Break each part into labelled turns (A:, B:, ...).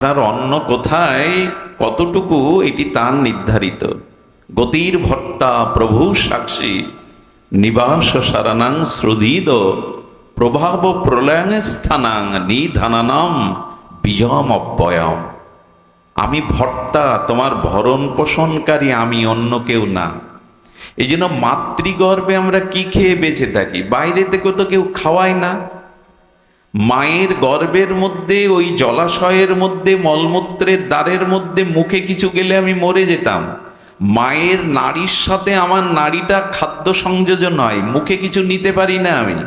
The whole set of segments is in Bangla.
A: তার অন্য কোথায় কতটুকু এটি তার নির্ধারিত। গতির ভর্তা প্রভু সাক্ষী নিবাস সারানাং শ্রুদিদ প্রভাব প্রলয়ং স্থানাং নিধানানাম বিজম অব্যয়ম। আমি ভর্তা, তোমার ভরণ পোষণকারী আমি, অন্য কেউ না। এই জন্য মাতৃগর্ভে আমরা কি খেয়ে বেঁচে থাকি? বাইরে থেকে তো কেউ খাওয়ায় না। মায়ের গর্ভের মধ্যে ওই জলাশয়ের মধ্যে মলমূত্রের দ্বারের মধ্যে মুখে কিছু গেলে আমি মরে যেতাম। মায়ের নাড়ির সাথে আমার নাড়িটা খাদ্য সংযোজন হয়, মুখে কিছু নিতে পারি না আমি।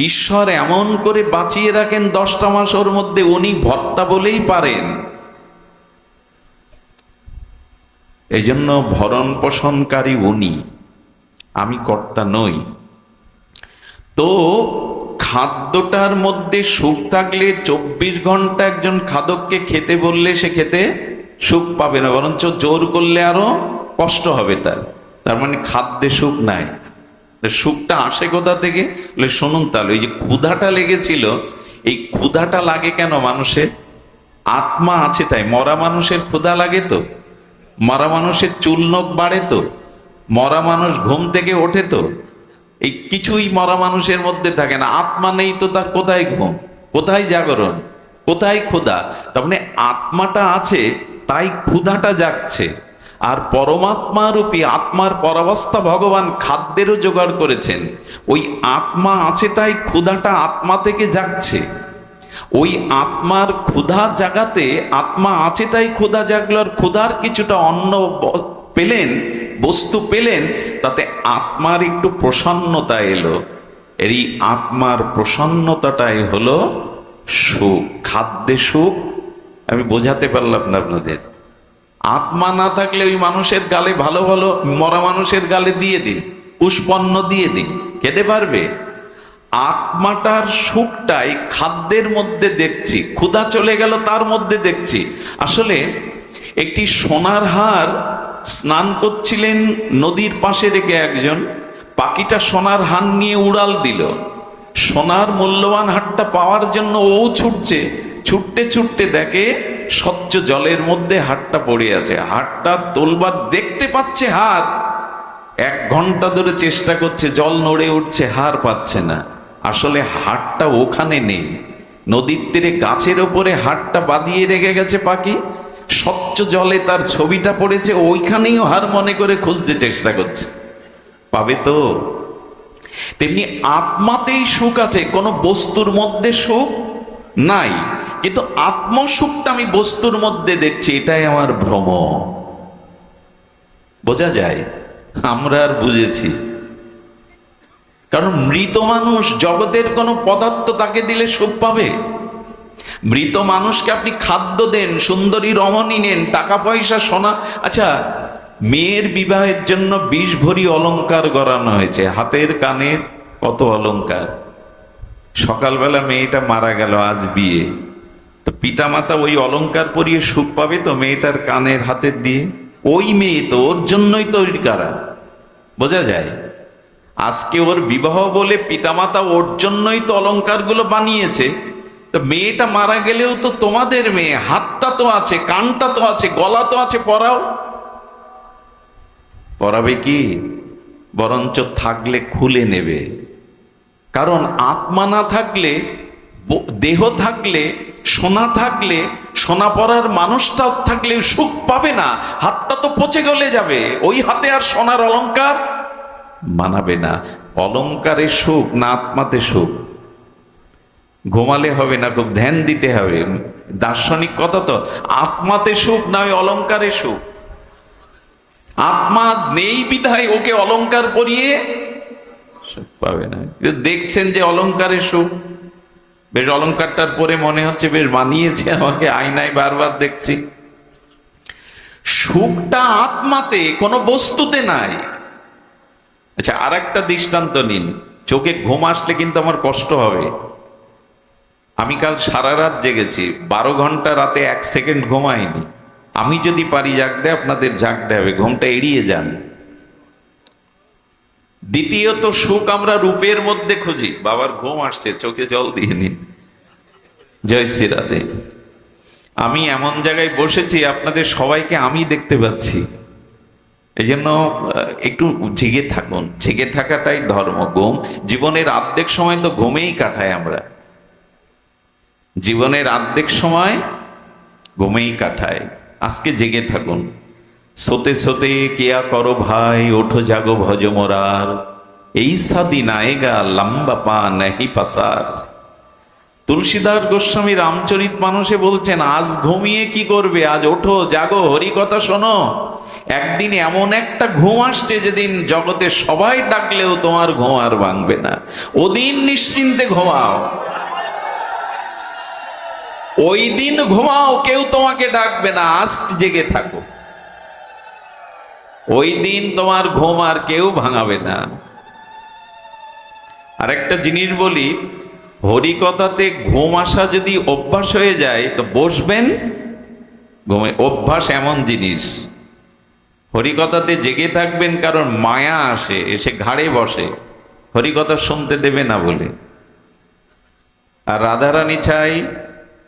A: ঈশ্বর এমন করে বাঁচিয়ে রাখেন 10টা মাস ওর মধ্যে, উনি ভর্তা বলেই পারেন। এই জন্য ভরণ পোষণকারী উনি, আমি কর্তা নই। তো খাদ্যটার মধ্যে সুখ থাকলে 24 ঘন্টা একজন খাদককে খেতে বললে সে খেতে সুখ পাবে না, বরঞ্চ জোর করলে আরো কষ্ট হবে তার। তার মানে খাদ্যে সুখ নাই। সুখটা আসে কোথা থেকে? শুনুন তাহলে, ওই যে ক্ষুধাটা লেগেছিল, এই ক্ষুধাটা লাগে কেন মানুষের? আত্মা আছে তাই। মরা মানুষের ক্ষুধা লাগে তো, মরা মানুষের চুল নখ বাড়ে তো, মরা মানুষ ঘুম থেকে ওঠে তো, এই কিছুই মরা মানুষের মধ্যে থাকে না। আত্মা নেই তো তার কোথায় ঘুম, কোথায় জাগরণ, কোথায় ক্ষুধা? তার মানে আত্মাটা আছে তাই ক্ষুধাটা জাগছে। আর পরমাত্মা রূপী আত্মার পরাবস্থা ভগবান খাদ্যেরও জোগাড় করেছেন। ওই আত্মা আছে তাই ক্ষুধাটা আত্মা থেকে জাগছে। ওই আত্মার ক্ষুধা জাগাতে, আত্মা আছে তাই ক্ষুধা জাগলো। আর ক্ষুধার কিছুটা অন্ন পেলেন, বস্তু পেলেন, তাতে আত্মার একটু প্রসন্নতা এলো। এই আত্মার প্রসন্নতাটাই হলো সুখ। খাদ্যে সুখ আমি বোঝাতে পারলাম না আপনাদের। আত্মা না থাকলে ওই মানুষের গালে ভালো ভালো, মরা মানুষের গালে দিয়ে দিন, পুষ্পন্ন দিয়ে দিন, খেতে পারবে? আত্মাটার সুখটাই খাদ্যের মধ্যে দেখছি। ক্ষুধা চলে গেল তার মধ্যে দেখছি। আসলে একটি সোনার হার স্নান করছিলেন নদীর পাশে রেখে একজন, পাখিটা সোনার হার নিয়ে উড়াল দিল। সোনার মূল্যবান হারটা পাওয়ার জন্য ও ছুটছে, ছুটতে ছুটতে দেখে স্বচ্ছ জলের মধ্যে হারটা পড়ে আছে। হারটা তোলবার দেখতে পাচ্ছে হার, 1 ঘন্টা ধরে চেষ্টা করছে, জল নড়ে উঠছে, হার পাচ্ছে না। আসলে হারটা ওখানে নেই, নদীর তীরে গাছের ওপরে হারটা বাঁধিয়ে রেখে গেছে পাখি। স্বচ্ছ জলে তার ছবিটা পড়েছে, ওইখানেই হার মনে করে খুঁজতে চেষ্টা করছে, পাবে তো? তেমনি আত্মাতেই সুখ আছে, কোনো বস্তুর মধ্যে সুখ নাই। কিন্তু আত্মসুখটা আমি বস্তুর মধ্যে দেখছি, এটাই আমার ভ্রম। বোঝা যায়? আমরা আর বুঝেছি। কারণ মৃত মানুষ, জগতের কোনো পদার্থ তাকে দিলে সুখ পাবে? মৃত মানুষকে আপনি খাদ্য দেন, সুন্দরী রমণী নেন, টাকা পয়সা, সোনা। আচ্ছা, মেয়ের বিবাহের জন্য 20 ভরি অলংকার গড়ানো হয়েছে, হাতের কানের কত অলংকার। সকালবেলা মেয়েটা মারা গেল, আজ বিয়ে, তো পিতামাতা ওই অলংকার পরিয়ে সুখ পাবে তো মেয়েটার কানের হাতের দিয়ে? ওই মেয়ে তো, ওর জন্যই তৈরি করা। বোঝা যায়? আজকে ওর বিবাহ বলে পিতামাতা ওর জন্যই তো অলংকারগুলো বানিয়েছে। তো মেয়েটা মারা গেলেও তো তোমাদের মেয়ে, হাতটা তো আছে, কানটা তো আছে, গলা তো আছে, পরাও। পরাবে কি? বরঞ্চ থাকলে খুলে নেবে। কারণ আত্মা না থাকলে, দেহ থাকলে, সোনা থাকলে, সোনা পরার মানুষটা থাকলে সুখ পাবে না। হাতটা তো পচে গলে যাবে, ওই হাতে আর সোনার অলংকার মানাবে না। অলংকারে সুখ না আত্মাতে সুখ? ঘুমালে হবে না, খুব ধ্যান দিতে হবে। দার্শনিক কথা তো, আত্মাতে সুখ না ওই অলংকারে সুখ। আত্মা নেই বিধায় ওকে অলংকার পরিয়ে সুখ পাবে না। দেখছেন যে অলংকারে সুখ, বেশ অলংকারটার পরে মনে হচ্ছে বেশ মানিয়েছে আমাকে, আয়নায় বারবার দেখছি। সুখটা আত্মাতে, কোনো বস্তুতে নাই। আচ্ছা, আর একটা দৃষ্টান্ত নিন। চোখে ঘুম আসলে কিন্তু আমার কষ্ট হবে। আমি কাল সারা রাত জেগেছি, 12 ঘন্টা, রাতে 1 সেকেন্ড ঘুমাইনি। আমি যদি পারি জাগতে, আপনাদের জাগতে হবে, ঘুমটা এড়িয়ে যান। দ্বিতীয়ত, সুখ আমরা রূপের মধ্যে খুঁজি। বাবার ঘুম আসছে, চোখে জল দিয়ে নিন, জয় শ্রী রাধে। আমি এমন জায়গায় বসেছি আপনাদের সবাইকে আমি দেখতে পাচ্ছি। এই জন্য একটু জেগে থাকুন, জেগে থাকাটাই ধর্ম। ঘুম জীবনের অর্ধেক সময় তো ঘুমেই কাটাই আমরা, জীবনের অর্ধেক সময় ঘুমেই কাটায়। আজকে জেগে থাকুন। সোতে সোতে কিয়া করো ভাই, ওঠো জাগো ভজ মোরার, এই সাদিন আয়েগা লম্বা পা নাহি পাসার। তুলসীদাস গোস্বামী রামচরিত মানসে বলছেন, আজ ঘুমিয়ে কি করবে, আজ ওঠো জাগো হরি কথা শোনো। একদিন এমন একটা ঘুম আসছে যেদিন জগতে সবাই ডাকলেও তোমার ঘুম আর ভাঙবে না। ওদিন নিশ্চিন্তে ঘুমাও, ওই দিন ঘুমাও, কেউ তোমাকে ডাকবে না। আজ জেগে থাকো, ওই দিন তোমার ঘুম আর কেউ ভাঙাবে না। আর একটা জিনিস বলি, হরিকথাতে ঘুম আসা যদি অভ্যাস হয়ে যায় তো বসবেন ঘুমে। অভ্যাস এমন জিনিস, হরিকথাতে জেগে থাকবেন কারণ মায়া আসে, এসে ঘাড়ে বসে, হরিকথা শুনতে দেবে না বলে। আর রাধারানী চাই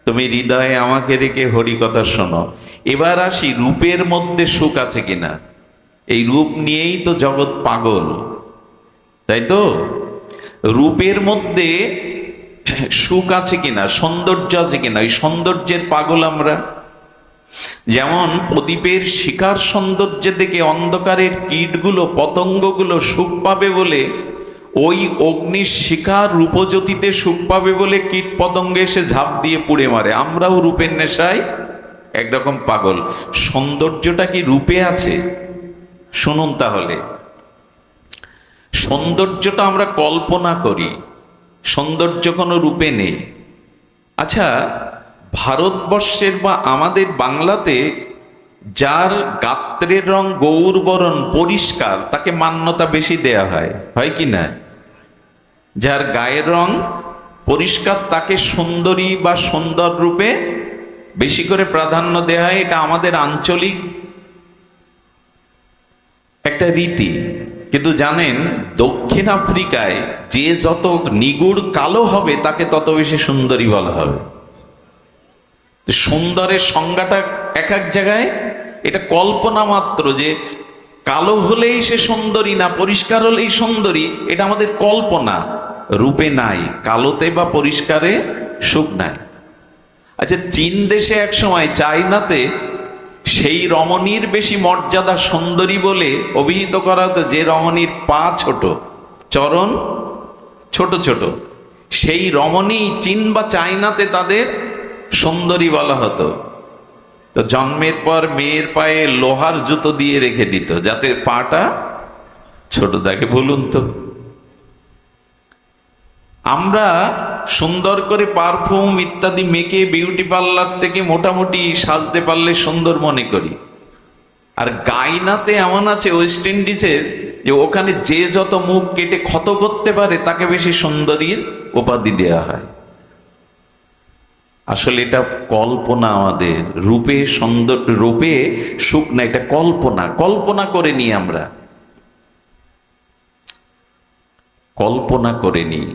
A: তুমি হৃদয়ে আমাকে রেখে হরিকথা শোনো। এবার আসি রূপের মধ্যে সুখ আছে কিনা। এই রূপ নিয়েই তো জগৎ পাগল, তাই তো? রূপের মধ্যে সুখ আছে কিনা, সৌন্দর্য আছে কিনা, এই সৌন্দর্যের পাগল আমরা। যেমন প্রদীপের শিখার সৌন্দর্য দেখে অন্ধকারের কীটগুলো পতঙ্গগুলো সুখ পাবে বলে, ওই অগ্নির শিখার রূপজ্যোতিতে সুখ পাবে বলে কীট পতঙ্গে এসে ঝাঁপ দিয়ে পুড়ে মারে। আমরাও রূপের নেশায় একরকম পাগল। সৌন্দর্যটা কি রূপে আছে? শুনুন তাহলে, সৌন্দর্যটা আমরা কল্পনা করি, সৌন্দর্য কোনো রূপে নেই। আচ্ছা, ভারতবর্ষের বা আমাদের বাংলাতে যার গাত্রের রং গৌর বরণ পরিষ্কার তাকে মান্যতা বেশি দেয়া হয়, হয় কি না? যার গায়ের রং পরিষ্কার তাকে সুন্দরী বা সুন্দর রূপে বেশি করে প্রাধান্য দেয়া হয়। এটা আমাদের আঞ্চলিক একটা রীতি। কিন্তু জানেন, দক্ষিণ আফ্রিকায় যে যত নিগুড় কালো হবে তাকে তত বেশি সুন্দরী বলা হবে। সুন্দরের সংজ্ঞাটা এক এক জায়গায়, এটা কল্পনা মাত্র যে কালো হলেই সে সুন্দরী না পরিষ্কার হলেই সুন্দরী, এটা আমাদের কল্পনা, রূপে নাই। কালোতে বা পরিষ্কারে সুখ নাই। আচ্ছা, চীন দেশে এক সময় চায়নাতে সেই রমণীর বেশি মর্যাদা সুন্দরী বলে অভিহিত করা হতো যে রমণীর পা ছোট, চরণ ছোট ছোট, সেই রমণী চীন বা চায়নাতে তাদের সুন্দরী বলা হতো। তো জন্মের পর মেয়ের পায়ে লোহার জুতো দিয়ে রেখে দিত যাতে পাটা ছোট থাকে। বলুন তো, আমরা সুন্দর করে পারফিউম ইত্যাদি মেখে বিউটি পার্লার থেকে মোটামুটি সাজতে পারলে সুন্দর মনে করি। আর গাইনাতে এমন আছে ওয়েস্ট ইন্ডিজের, যে ওখানে যে যত মুখ কেটে ক্ষত করতে পারে তাকে বেশি সুন্দরীর উপাধি দেওয়া হয়। আসলে এটা কল্পনা। আমাদের রূপে সুন্দর, রূপে সুখ না, এটা কল্পনা। কল্পনা করে নিই আমরা, কল্পনা করে নিই।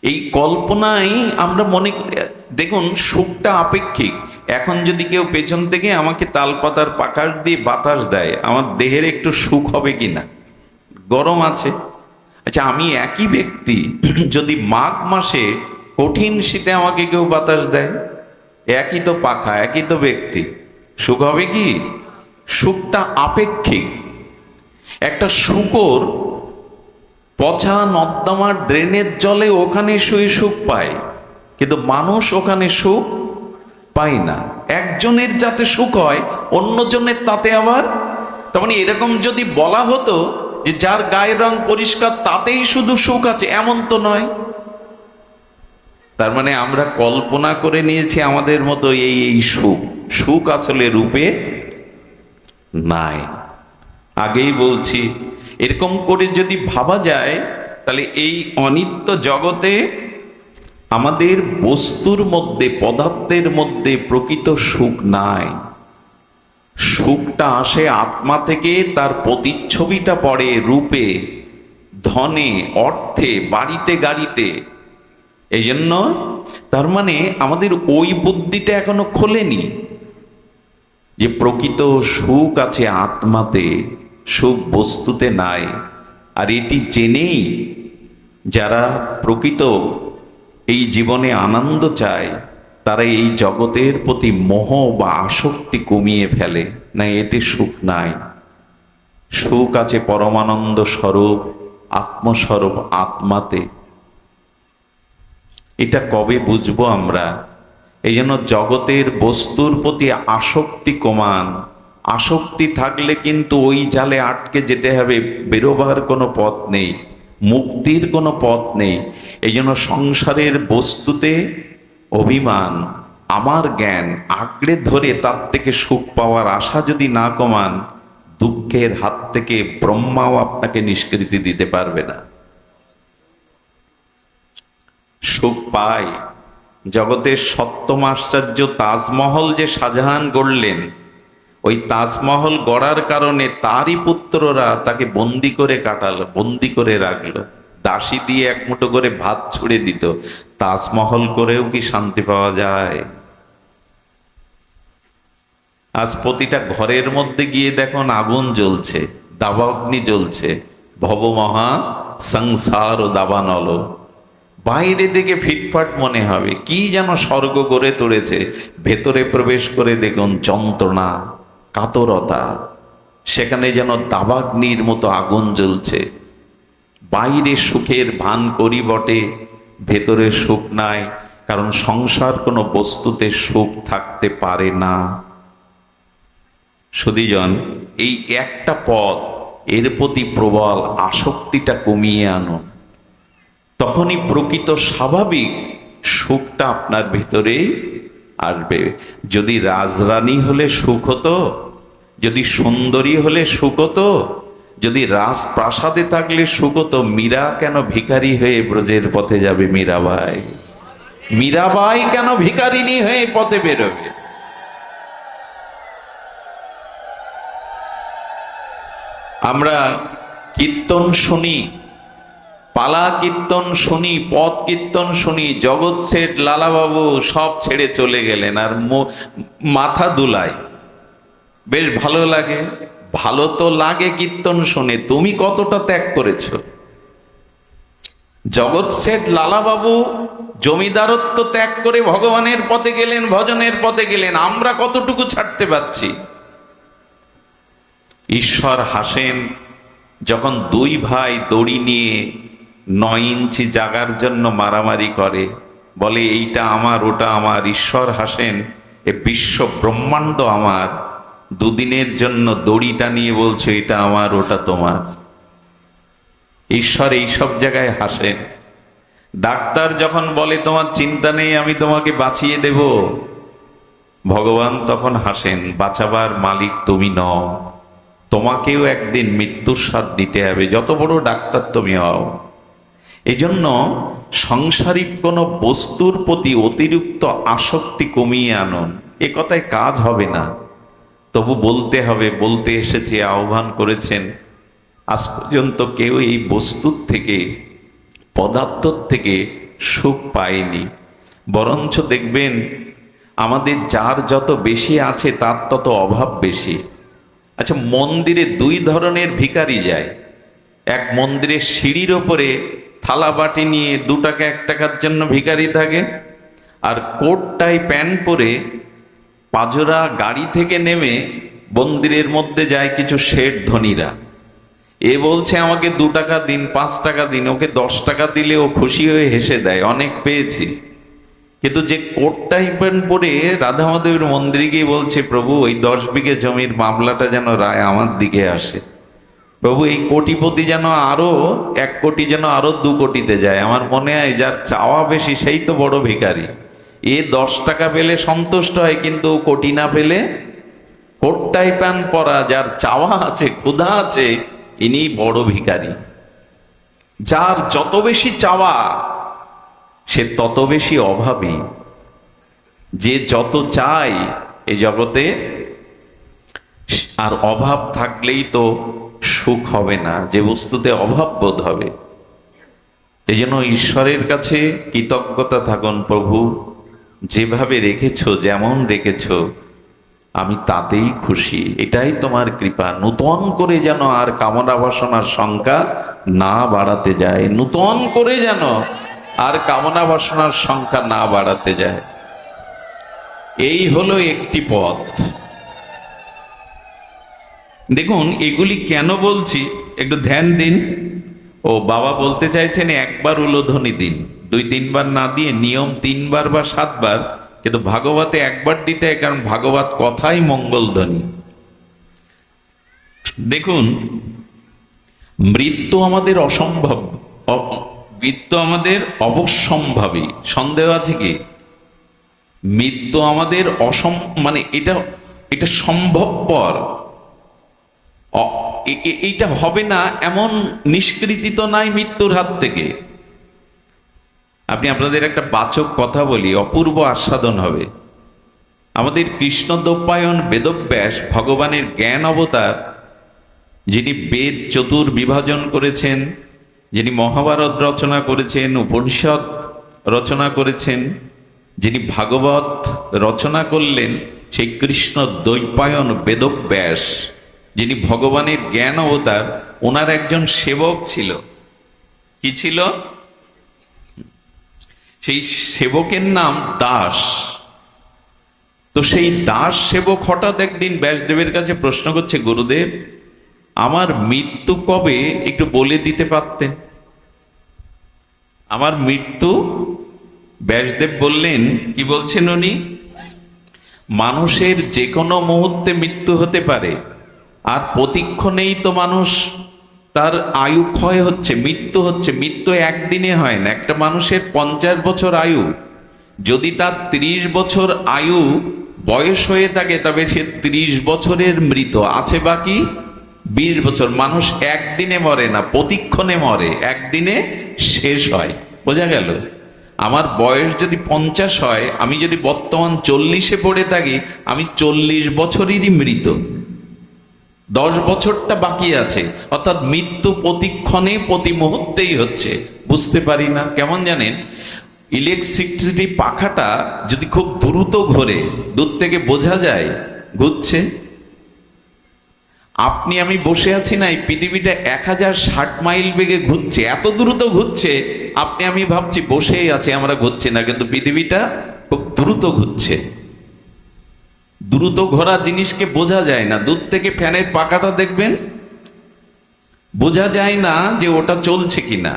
A: এই কল্পনাই আমরা মনে করি। দেখুন, সুখটা আপেক্ষিক। এখন যদি কেউ পেছন থেকে আমাকে তালপাতার পাকাশ দিয়ে বাতাস দেয়, আমার দেহের একটু সুখ হবে কিনা? গরম আছে। আচ্ছা, আমি একই ব্যক্তি যদি মাঘ মাসে কঠিন শীতে আমাকে কেউ বাতাস দেয়, একই তো পাখা, একই তো ব্যক্তি, সুখ হবে কি? সুখটা আপেক্ষিক। একটা শূকর পচা নর্দমার ড্রেনের জলে ওখানে শুয়ে সুখ পায়, কিন্তু মানুষ ওখানে সুখ পায় না। একজনের যাতে সুখ হয় অন্যজনের তাতে আবার, তার মানে এরকম যদি বলা হতো যে যার গায়ের রং পরিষ্কার তাতেই শুধু সুখ আছে, এমন তো নয়। তার মানে আমরা কল্পনা করে নিয়েছি আমাদের মতো এই সুখ। সুখ আসলে রূপে নাই। আগেই বলছি, এরকম করে যদি ভাবা যায় তাহলে এই অনিত্য জগতে আমাদের বস্তুর মধ্যে, পদার্থের মধ্যে প্রকৃত সুখ নাই। সুখটা আসে আত্মা থেকে, তার প্রতিচ্ছবিটা পড়ে রূপে, ধনে, অর্থে, বাড়িতে, গাড়িতে। এই জন্য তার মানে আমাদের ওই বুদ্ধিটা এখনো খোলেনি যে প্রকৃত সুখ আছে আত্মাতে, সুখ বস্তুতে নাই। আর এটি জেনেই যারা প্রকৃত এই জীবনে আনন্দ চায় তারা এই জগতের প্রতি মোহ বা আসক্তি কমিয়ে ফেলে, না এতে সুখ নাই। সুখ আছে পরমানন্দ স্বরূপ আত্মস্বরূপ আত্মাতে। এটা কবে বুঝবো আমরা? এই জন্য জগতের বস্তুর প্রতি আসক্তি কমান। আসক্তি থাকলে কিন্তু ওই জালে আটকে যেতে হবে, বেরোবার কোনো পথ নেই, মুক্তির কোনো পথ নেই। এই জন্য সংসারের বস্তুতে অভিমান, আমার জ্ঞান আঁকড়ে ধরে তার থেকে সুখ পাওয়ার আশা যদি না কমান, দুঃখের হাত থেকে ব্রহ্মাও আপনাকে নিষ্কৃতি দিতে পারবে না। সুখ পায় জগতের সপ্তম আশ্চর্য তাজমহল যে শাহজাহান গড়লেন, ওই তাজমহল গড়ার কারণে তারই পুত্ররা তাকে বন্দি করে কাটালো, বন্দি করে রাখলো, দাসী দিয়ে এক মুঠো করে ভাত ছুড়ে দিত। তাজমহল করেও কি শান্তি পাওয়া যায়? আজ প্রতিটা ঘরের মধ্যে গিয়ে দেখুন আগুন জ্বলছে, দাবাগ্নি জ্বলছে, ভবমহা সংসার ও দাবানল। বাইরে দেখে ফিটফাট মনে হবে কি যেন স্বর্গ গড়ে তুলেছে, ভেতরে প্রবেশ করে দেখুন যন্ত্রণা, কাতরতা, সেখানে যেন দাবাগ্নির মতো আগুন জ্বলছে। বাইরে সুখের ভান করি বটে, ভেতরে সুখ নাই, কারণ সংসার কোনো বস্তুতে সুখ থাকতে পারে না। সুধীজন, এই একটা পথ, এর প্রতি প্রবল আসক্তিটা কমিয়ে আনুন, তখনই প্রকৃত স্বাভাবিক সুখটা আপনার ভেতরে আসবে। যদি রাজরানী হলে সুখ হতো, যদি সুন্দরী হলে সুখ হতো, যদি রাজপ্রাসাদে থাকলে সুখ হতো, মীরা কেন ভিখারি হয়ে ব্রজের পথে যাবে? মীরাবাই, মীরাবাই কেন ভিখারিনী হয়ে পথে বেরোবে? আমরা কীর্তন শুনি, পালা কীর্তন শুনি, পদ কীর্তন শুনি, জগৎ শেঠ লালাবাবু সব ছেড়ে চলে গেলেন, আর মাথা দুলায়, বেশ ভালো লাগে। ভালো তো লাগে কীর্তন শুনে, তুমি কতটা ত্যাগ করেছ? জগৎ শেঠ লালাবাবু জমিদারত্ব ত্যাগ করে ভগবানের পথে গেলেন, ভজনের পথে গেলেন, আমরা কতটুকু ছাড়তে পারছি? ঈশ্বর হাসেন যখন দুই ভাই দড়ি নিয়ে 9 ইঞ্চি জাগার জন্য মারামারি করে, বলে এইটা আমার ওটা আমার। ঈশ্বর হাসেন, এ বিশ্ব ব্রহ্মাণ্ড আমার, দুদিনের জন্য দড়িটা নিয়ে বলছে এটা আমার ওটা তোমার। ঈশ্বর এইসব জায়গায় হাসেন। ডাক্তার যখন বলে তোমার চিন্তা নেই, আমি তোমাকে বাঁচিয়ে দেব, ভগবান তখন হাসেন, বাঁচাবার মালিক তুমি নও, তোমাকেও একদিন মৃত্যুর স্বাদ দিতে হবে, যত বড় ডাক্তার তুমি হও। এই জন্য সাংসারিক কোনো বস্তুর প্রতি অতিরিক্ত আসক্তি কমিয়ে আনুন। এ কথায় কাজ হবে না, তবু বলতে হবে, বলতে এসেছে, আহ্বান করেছেন। আজ পর্যন্ত কেউ এই বস্তুর থেকে, পদার্থর থেকে সুখ পায়নি, বরঞ্চ দেখবেন আমাদের যার যত বেশি আছে তার তত অভাব বেশি। আচ্ছা, মন্দিরে 2 ধরনের ভিখারি যায়। এক মন্দিরের সিঁড়ির ওপরে থালা বাটি নিয়ে 2 টাকা 1 টাকার জন্য ভিখারি থাকে, আর কোট টাই প্যান্ট পরে পাজরা গাড়ি থেকে নেমে মন্দিরের মধ্যে যায় কিছু শেঠ ধনীরা। এ বলছে আমাকে 2 টাকা দিন, 5 টাকা দিন, ওকে 10 টাকা দিলে ও খুশি হয়ে হেসে দেয়, অনেক পেয়েছি। কিন্তু যে কোট টাই প্যান্ট পরে রাধা মাধবের মন্দিরে গিয়ে বলছে, প্রভু ওই 10 বিঘে জমির মামলাটা যেন রায় আমার দিকে আসে, প্রভু এই কোটিপতি যেন আরো 1 কোটি যেন আরো 2 কোটিতে যায়। আমার মনে হয় যার চাওয়া বেশি সেই তো বড় ভিখারি। এ 10 টাকা পেলে সন্তুষ্ট হয়, কিন্তু কোটি না পেলে, কোট টাই প্যান্ট পরা যার চাওয়া আছে, ক্ষুধা আছে, ইনি বড় ভিখারি। যার যত বেশি চাওয়া সে তত বেশি অভাবী। যে যত চায় এই জগতে, আর অভাব থাকলেই তো সুখ হবে না, যে বস্তুতে অভাব বোধ হবে। এই জন্য ঈশ্বরের কাছে কৃতজ্ঞতা থাকুন, প্রভু যেভাবে রেখেছো, যেমন রেখেছো আমি তাতেই খুশি, এটাই তোমার কৃপা। নূতন করে যেন আর কামনা বাসনার সংখ্যা না বাড়াতে যায়, নূতন করে যেন আর কামনা বাসনার সংখ্যা না বাড়াতে যায়। এই হলো একটি পথ। দেখুন এগুলি কেন বলছি একটু ধ্যান দিন। ও বাবা বলতে চাইছেন একবার উলোধ্বনি দিন, 2-3 বার না দিয়ে নিয়ম 3 বার বা 7 বার, কিন্তু ভাগবতে একবার দিতে হয়, কারণ ভাগবত কথাই মঙ্গলধ্বনি। দেখুন মৃত্যু আমাদের অসম্ভব, মৃত্যু আমাদের অবশ্যম্ভাবী, সন্দেহ আছে কি? মৃত্যু আমাদের মানে এটা সম্ভবপর, এইটা হবে না এমন নিষ্কৃতি তো নাই মৃত্যুর হাত থেকে। আপনি আপনাদের একটা বাচক কথা বলি, অপূর্ব আস্বাদন হবে। আমাদের কৃষ্ণদ্বৈপায়ন বেদব্যাস ভগবানের জ্ঞান অবতার, যিনি বেদ চতুর্বিভাজন করেছেন, যিনি মহাভারত রচনা করেছেন, উপনিষদ রচনা করেছেন, যিনি ভাগবত রচনা করলেন, সেই কৃষ্ণ দ্বৈপায়ন বেদব্যাস, যিনি ভগবানের জ্ঞান অবতার, ওনার একজন সেবক ছিল। কি ছিল? সেই সেবকের নাম দাস। তো সেই দাস সেবক হঠাৎ একদিন ব্যাসদেবের কাছে প্রশ্ন করছে, গুরুদেব আমার মৃত্যু কবে একটু বলে দিতে পারতেন, আমার মৃত্যু। ব্যাসদেব বললেন, কি বলছেন উনি? মানুষের যে কোনো মুহূর্তে মৃত্যু হতে পারে, আর প্রতিক্ষণেই তো মানুষ তার আয়ু ক্ষয় হচ্ছে, মৃত্যু হচ্ছে। মৃত্যু একদিনে হয় না। একটা মানুষের 50 বছর আয়ু, যদি তার 30 বছর আয়ু বয়স হয়ে থাকে, তবে সে 30 বছরের মৃত আছে, বাকি 20 বছর। মানুষ একদিনে মরে না, প্রতিক্ষণে মরে, একদিনে শেষ হয়। বোঝা গেল? আমার বয়স যদি 50 হয়, আমি যদি বর্তমান 40-এ পড়ে থাকি, আমি 40 বছরেরই মৃত, 10 বছরটা বাকি আছে। অর্থাৎ মৃত্যু প্রতিক্ষণে প্রতি মুহূর্তেই হচ্ছে। বুঝতে পারি না কেমন জানেন, ইলেকট্রিসিটি পাখাটা যদি খুব দ্রুত ঘোরে, দূর থেকে বোঝা যায় ঘুরছে। আপনি আমি বসে আছি না, এই পৃথিবীটা 1060 মাইল বেগে ঘুরছে, এত দ্রুত ঘুরছে। আপনি আমি ভাবছি বসেই আছে, আমরা ঘুরছি না, কিন্তু পৃথিবীটা খুব দ্রুত ঘুরছে। দ্রুত ঘোরা জিনিসকে বোঝা যায় না। দূর থেকে ফ্যানের পাখাটা দেখবেন, বোঝা যায় না যে ওটা চলছে কিনা,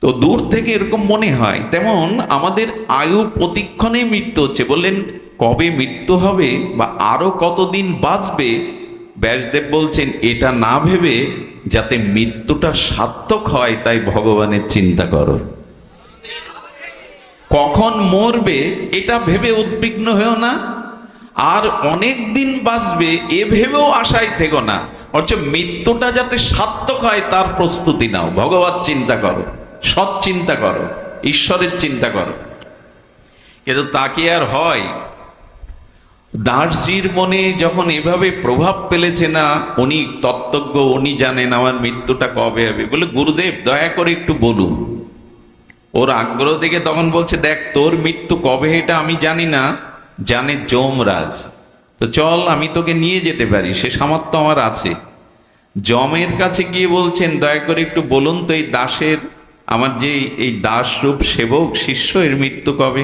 A: তো দূর থেকে এরকম মনে হয়। তেমন আমাদের আয়ু প্রতিক্ষণে মৃত্যু হচ্ছে। বললেন কবে মৃত্যু হবে বা আরো কতদিন বাঁচবে, ব্যাসদেব বলছেন এটা না ভেবে যাতে মৃত্যুটা সার্থক হয়, তাই ভগবানের চিন্তা করো। কখন মরবে এটা ভেবে উদ্বিগ্ন হয়েও না, আর অনেক দিন বাঁচবে এ ভেবেও আশায় থেকো না। অর্থাৎ মৃত্যুটা যাতে সার্থক হয় তার প্রস্তুতি নাও। ভগবত চিন্তা করো, সৎ চিন্তা করো, ঈশ্বরের চিন্তা করো। কিন্তু তা কি আর হয়? দাসজির মনে যখন এভাবে প্রভাব ফেলেছে না, উনি তত্ত্বজ্ঞ, উনি জানেন আমার মৃত্যুটা কবে হবে, বলে গুরুদেব দয়া করে একটু বলুন। ওর আগ্রহ থেকে তখন বলছে, দেখ তোর মৃত্যু কবে এটা আমি জানি না, জানে যমরাজ। তো চল আমি তোকে নিয়ে যেতে পারি, সে সামর্থ্য আমার আছে। যমের কাছে গিয়ে বলছেন, দয়া করে একটু বলুন তো এই দাসের, আমার যে এই দাসরূপ সেবক শিষ্য, এর মৃত্যু কবে?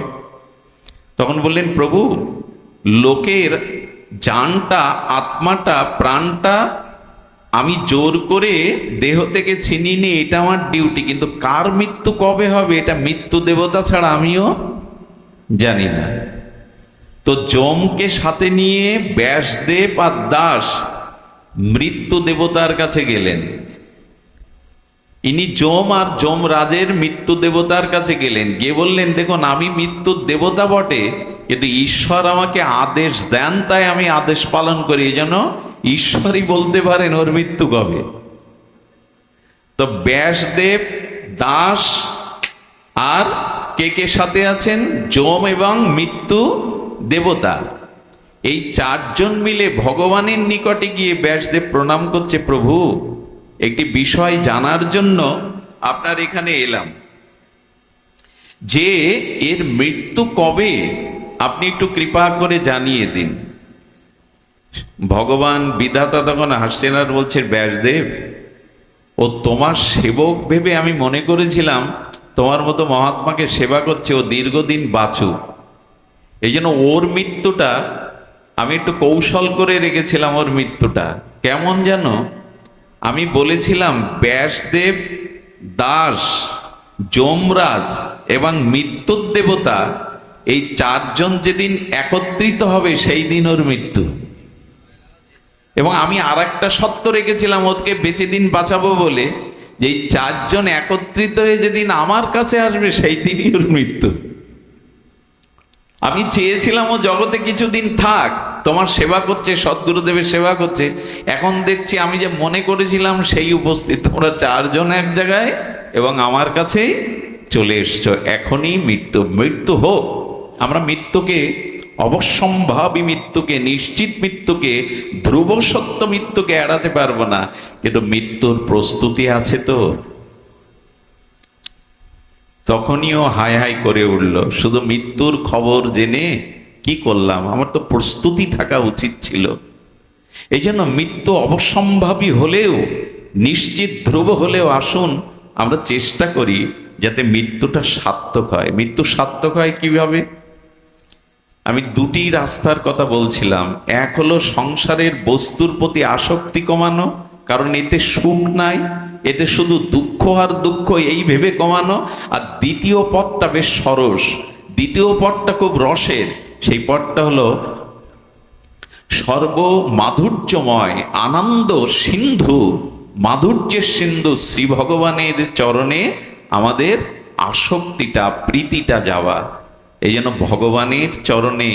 A: তখন বললেন, প্রভু লোকের জানটা, আত্মাটা, প্রাণটা আমি জোর করে দেহ থেকে ছিনিয়ে নিয়ে, এটা আমার ডিউটি, কিন্তু কার মৃত্যু কবে হবে এটা মৃত্যু দেবতা ছাড়া আমিও জানি না। তো যমকে সাথে নিয়ে ব্যাসদেব আর দাস মৃত্যু দেবতার কাছে গেলেন। ইনি যম আর যমরাজের মৃত্যু দেবতার কাছে গেলেন, গিয়ে বললেন, দেখুন আমি মৃত্যুর দেবতা বটে, কিন্তু ঈশ্বর আমাকে আদেশ দেন, তাই আমি আদেশ পালন করি। এই জন্য ঈশ্বরই বলতে পারেন ওর মৃত্যু কবে। তো ব্যাসদেব, দাস আর কে কে সাথে আছেন, যম এবং মৃত্যু দেবতা, এই 4 জন মিলে ভগবানের নিকটে গিয়ে ব্যাসদেব প্রণাম করছে, প্রভু একটি বিষয় জানার জন্য আপনার এখানে এলাম যে এর মৃত্যু কবে আপনি একটু কৃপা করে জানিয়ে দিন। ভগবান বিধাতা তখন হাসছেন আর বলছেন, ব্যাসদেব, ও তোমার সেবক ভেবে আমি মনে করেছিলাম তোমার মতো মহাত্মাকে সেবা করছে, ও দীর্ঘদিন বাঁচুক। এই জন্য ওর মৃত্যুটা আমি একটু কৌশল করে রেখেছিলাম। ওর মৃত্যুটা কেমন যেন, আমি বলেছিলাম ব্যাসদেব, দাস, যমরাজ এবং মৃত্যুর দেবতা, এই চারজন যেদিন একত্রিত হবে সেই দিন ওর মৃত্যু। এবং আমি আর একটা সত্য রেখেছিলাম ওকে বেশি দিন বাঁচাবো বলে, যে এই চারজন একত্রিত হয়ে যেদিন আমার কাছে আসবে সেই দিনই ওর মৃত্যু। আমি চেয়েছিলাম ও জগতে কিছুদিন থাক, তোমার সেবা করছে, সদ্গুরুদেবের সেবা করছে। এখন দেখছি আমি যে মনে করেছিলাম সেই উপস্থিত, তোমরা চারজন এক জায়গায় এবং আমার কাছেই চলে এসছো। এখনই মৃত্যু, মৃত্যু হোক। আমরা মৃত্যুকে, অবশ্যম্ভাবী মৃত্যুকে, নিশ্চিত মৃত্যুকে, ধ্রুব সত্য মৃত্যুকে এড়াতে পারবো না, কিন্তু মৃত্যুর প্রস্তুতি আছে তো। তখনইও হাই হাই করে উঠল, শুধু মৃত্যুর খবর জেনে কি করলাম, আমার তো প্রস্তুতি থাকা উচিত ছিল। এই জন্য মৃত্যু অবশ্যম্ভাবী হলেও, নিশ্চিত ধ্রুব হলেও আসুন আমরা চেষ্টা করি যাতে মৃত্যুটা সার্থক হয়। মৃত্যু সার্থক হয় কিভাবে? আমি দুটি রাস্তার কথা বলছিলাম। এক হলো সংসারের বস্তুর প্রতি আসক্তি কমানো, কারণ এতে সুখ নাই, এতে শুধু দুঃখ আর দুঃখ, এই ভেবে কমানো। আর দ্বিতীয় পথটা বেশ সরস, দ্বিতীয় পথটা খুব রসের। সেই পথটা হলো সর্ব মাধুর্যময় আনন্দ সিন্ধু, মাধুর্যের সিন্ধু শ্রী ভগবানের চরণে আমাদের আসক্তিটা, প্রীতিটা যাওয়া। এই জন্য ভগবানের চরণে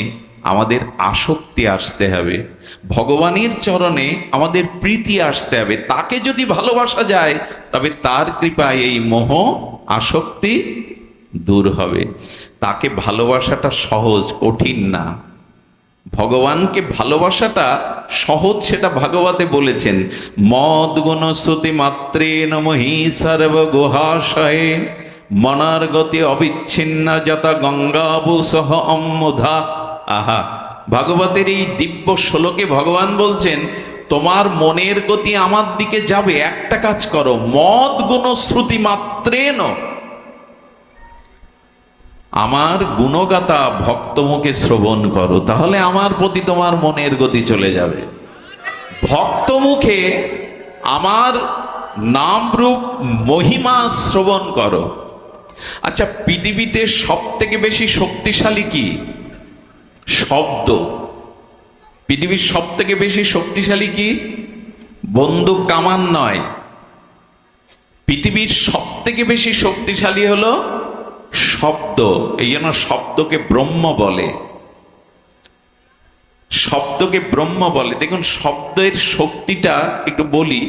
A: আমাদের আসক্তি আসতে হবে, ভগবানের চরণে আমাদের প্রীতি আসতে হবে। তাকে যদি ভালোবাসা যায় তবে তার কৃপায় এই মোহ আসক্তি দূর হবে। তাকে ভালোবাসাটা সহজ, কঠিন না। ভগবানকে ভালোবাসাটা সহজ, সেটা ভাগবতে বলেছেন, মদ গুণ শ্রুতি মাত্রে নমহি সর্বগুহাশয়ে মনার গতি অবিচ্ছিন্ন যথা গঙ্গাবু সহ অম্মুধা। আহা, ভাগবতের এই দিব্য শ্লোকে ভগবান বলছেন, তোমার মনের গতি আমার দিকে যাবে, একটা কাজ করো, মদ গুণ শ্রুতি মাত্রেন, আমার গুণগাতা ভক্তমুখে শ্রবণ করো, তাহলে আমার প্রতি তোমার মনের গতি চলে যাবে। ভক্তমুখে আমার নাম রূপ মহিমা শ্রবণ করো। আচ্ছা, পৃথিবীতে সব থেকে বেশি শক্তিশালী কি? শব্দ। পৃথিবীর সব থেকে বেশি শক্তিশালী কি? বন্দুক কামান নয়। পৃথিবীর সব থেকে বেশি শক্তিশালী হলো শব্দ। এই জন্য শব্দকে ব্রহ্ম বলে, শব্দকে ব্রহ্ম বলে। দেখুন শব্দের শক্তিটা একটু বলি,